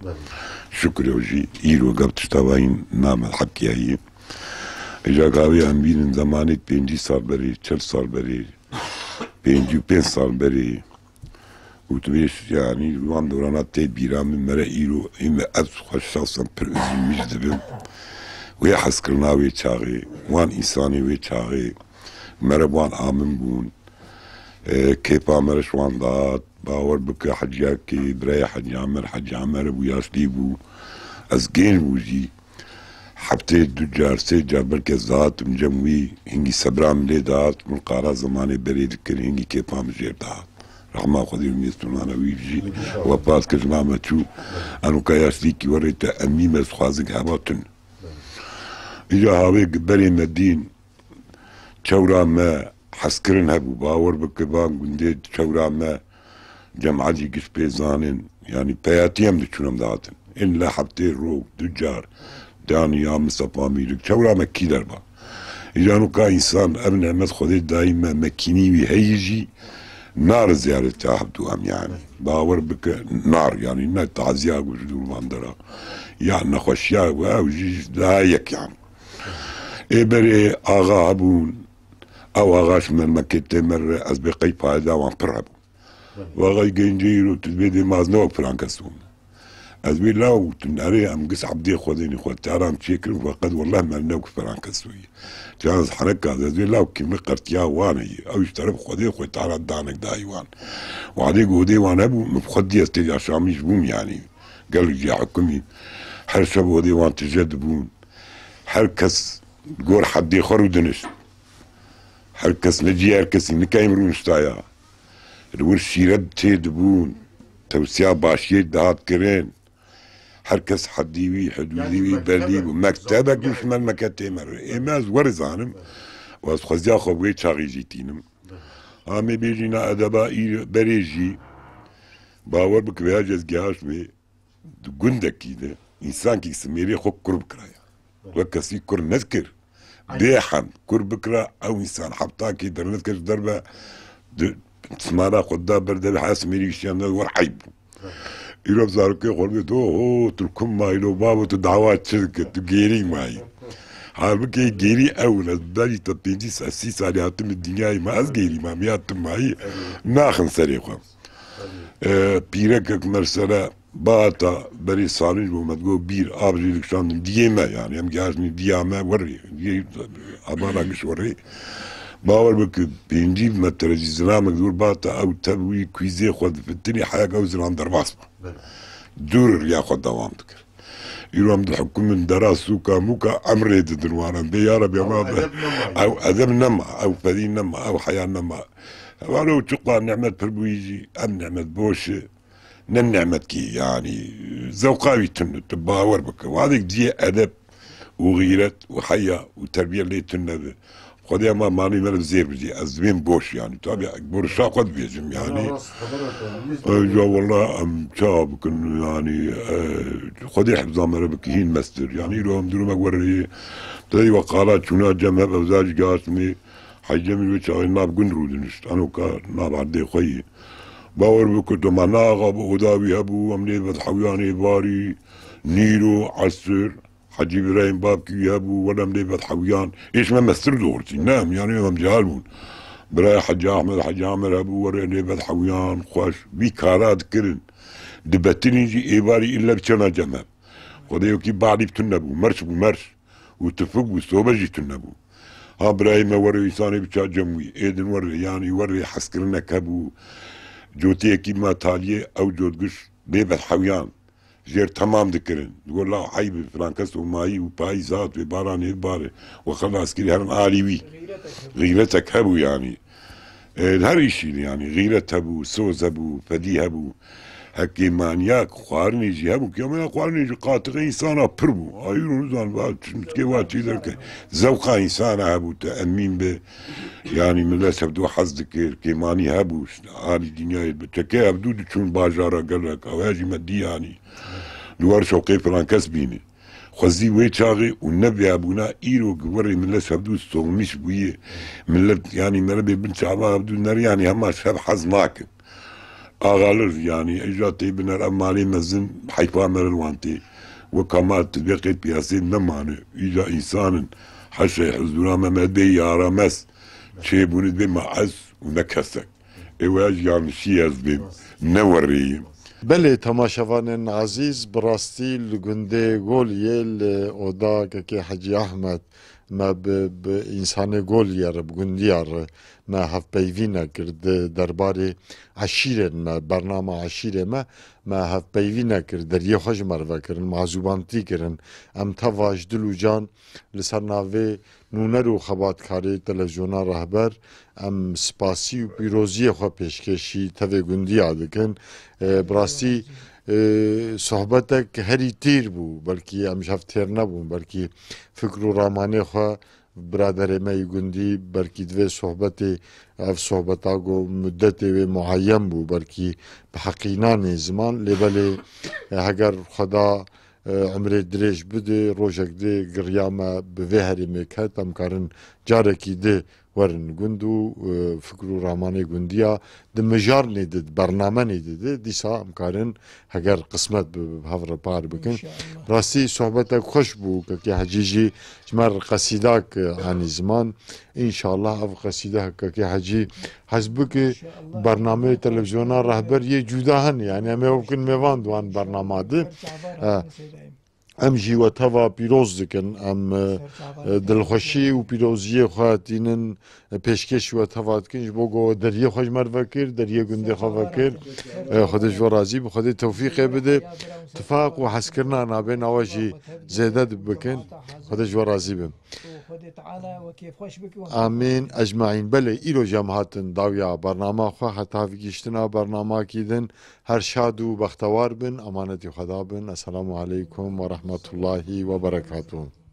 شكرا وجي ايرو قبت شتاوين نعمل حكي هي اجا قاوي هم بين زمانت 5 سال بري 40 سال بري 5 سال بري وتبيش يعني وان دورانات تيت بيرام من مرا ايرو اما ابس خوش شخصا پر ازي مجدبم ويا حسكرنا وي تشاغي وان انساني وي تشاغي مرا وان آمن بون كيف عمر شوان دات باور بك حجاكي براي حج عمر ابو ياسليبو ازجين بوجي حبتي دجار سيجار بركة ذات مجموي هنجي سبرام لي دات من قارا زماني بريد كل هنجي كيف عم جير دات رحمة خدي الميستون أنا ويجي وباس كجنامة شو أنا كياسليكي وريت أميمة سخازق هباتن إجا هاوي قبلي مدين شورا ما حسكرن هبو باور بكبان قنديد شورا ما جمعجي قش بيزانن يعني بياتيام دي داتن إن لا حبتي رو دجار داني يا مصطفى ميرك شورا مكي دربا إجانو كا إنسان أبن عمد خدي دايما مكيني ويهيجي نار زيارة تاحبتو أم يعني باور بك نار يعني نار تعزياق وجدور ماندرا يعني نخوشياق واو جيش لايك يعني إبري آغا هبون أو آغاش من مكتة مرة أزبقي فايدا وان برهبو وغاي جينجيرو تدبيدي مازنوك فرانكسون أزبي لاو تناري أم قس عبدي خوديني خود تارام تشيكر وقد والله ما نوك فرانكسوية جانز حركة أزبي لاو كيمي قرتيا واني أو يشترب خودي خود تارا دانك دايوان وعدي قودي وان أبو مفخدي استيجا عشاميش بوم يعني قال جي حكمي حرشب ودي وان تجدبون حركس قور حدي خرو دنش حركس نجي هركس نكايمرون شتايا الورشي رد تيدبون توسيا باشيه دهات كرين حركس حديوي حدوديوي بليب مكتبك مش من مكتب مر إماز ورزانم واز خزيا خوي تشاغي جيتينم عمي بيجينا أدبا بريجي باور بك بياجز جاش مي قندك كده إنسان كي سميري خو كرب كرايا وكسي كر نذكر بيحن كر بكرة أو إنسان حبتاكي در نذكر دربة تسمعنا قدام برده بحاس ميري شيان ورحيب يروح زاركي قلبي هو تركم ماي لو بابو تدعوات شركة تجيري ماي حالبكي جيري أول بالي تبينجي ساسيس على هاتم الدنيا ما أزجيري ما مياتم معي ناخن سريقة بيرك مرسلة باتا بري صارج ومدقو بير آبجي لكشان ديما يعني هم جاشني ديما وري أبانا قش وري باور بك بينجي مترجي زلامك دور باتا أو تبوي كويزي خود في الدنيا حاجة أو زلام درباسمة دور ياخد دوام تكر يروم الحكم من دراسوكا موكا أمري تدروانا يا رب يا ماضي أو أدب نما أو فدين نما أو حياة نما ولو تقوى نعمة بربويجي أم نعمة بوشة نعمة كي يعني ذوقاوي تباور بك وهذيك دي أدب وغيرت وحياة وتربية اللي تنبه خدي ما ماني مال زير بجي أزمين بوش يعني تابع بورشا قد بيجم يعني جو والله أم شاب كن يعني خدي حفظ عمر بكين مستر يعني لو أم درو مقوري تدي وقالات شنا جمع بوزاج قاسمي حجم الوجه ناب قنرو دنشت أنا كا ناب عدي خوي باور بكتو ما ناغب وداوي هبو أمني بدحوياني باري نيرو عصر حجي إبراهيم بابكي هبو ولا مليبت حويان إيش ما مثل دورتي نعم يعني هم جهالون براي حج عامر هبو ورا مليبت حويان خوش بيكارات كرن دبتني جي إيباري إلا بشنا جمال خديو كي بعدي بتنبو مرش بمرش وتفق وصوبجي تنبو ها براي ما ورا يساني بشا جموي إيدن ورا يعني ورا حسكرنا كبو جوتي كي ما تاليه أو جوت قش ليبت حويان جير تمام ذكرن يقول لا حيب فرانكس وماي وباي زات وباران يبار وخلاص كده هرن آليوي غيرتك هبو يعني هر شيء يعني غيرت هبو سوز هبو فدي هبو هكي مانياك خوارني جي هبو كيما خوارني جي قاطع إنسانا بربو أيرو نزان بعد متكي واتي ذلك ذوقا إنسانا هبو تأمين به يعني من لا سبدو حظ ذكر كيماني هبو آلي دنيا بتكي هبدو تشون باجارة قالك أو هاجي مدي يعني دوار شوقي فرانكس بيني خوزي وي تشاغي والنبي ابونا ايرو قوري من لس هبدو الصوميش بويه من لب يعني مربي بنت شعبان هبدو النار يعني هما شاب حظ ماكن اغالر يعني اجا تيبنا الامالي مزن حيفا مر الوانتي وكمال تبقيت بياسين نمانه اجا انسان حشا يحزونا ممد بي يا رمس شيبوني بي معز ونكسك ايواج يعني شي بي نوري بله تماشاوان عزیز براستی لگنده گل یل اودا که حجی احمد ما بإنسان قول يا رب قنديار ما هف بيفينا كرد درباري عشيرة ما برنامج عشيرة ما هف بيفينا كرد دريه خوش مرفا كرن معزوبانتي كرن ام تواج دلو جان لسرناوي نونرو خبات كاري تلفزيونا رهبر ام سپاسی و پیروزی خو پیشکشی تفه گندی آدکن براستی صحبتك هري تير بو بلكي ام شفتير نبو بلكي فكرو راماني خو برادر ما يقندي بلكي دوي صحبتي اف صحبتاغو مدتي معين بو بلكي بحقيناني زمان لبالي هگر خدا عمري دريج بدي روجك دي قريامة بفهري ميكات ام كارن جاركي دي ورن گندو فکرو رامانه گندیا د مجار نیدد برنامه نیدد دیسا امکارن هگر قسمت به هفر پار بکن راستی صحبت خوش بو که حجیجی جمر قصیداک آنی زمان انشاءالله اف قصیده که حجی حسب برنامه تلویزیونا رهبر یه جدا هن یعنی همه وکن میوان دوان برنامه ده ام جی و توا پیروز دکن ام دلخوشی و پیروزی خواتینن پیشکش و توا دکن بو گو دریه خوش مرفکر دریه گنده خوفکر خودش و راضی به خود توفیق بده اتفاق و حس کرنا نابین آواجی زیده بکن خودش و راضی بم آمین اجمعین بله ایرو جماعتن داویا برنامه خو حتی فیگشتنا برنامه کیدن هر شاد و بختوار بن امانت خدا بن السلام علیکم و رحمت الله و برکاته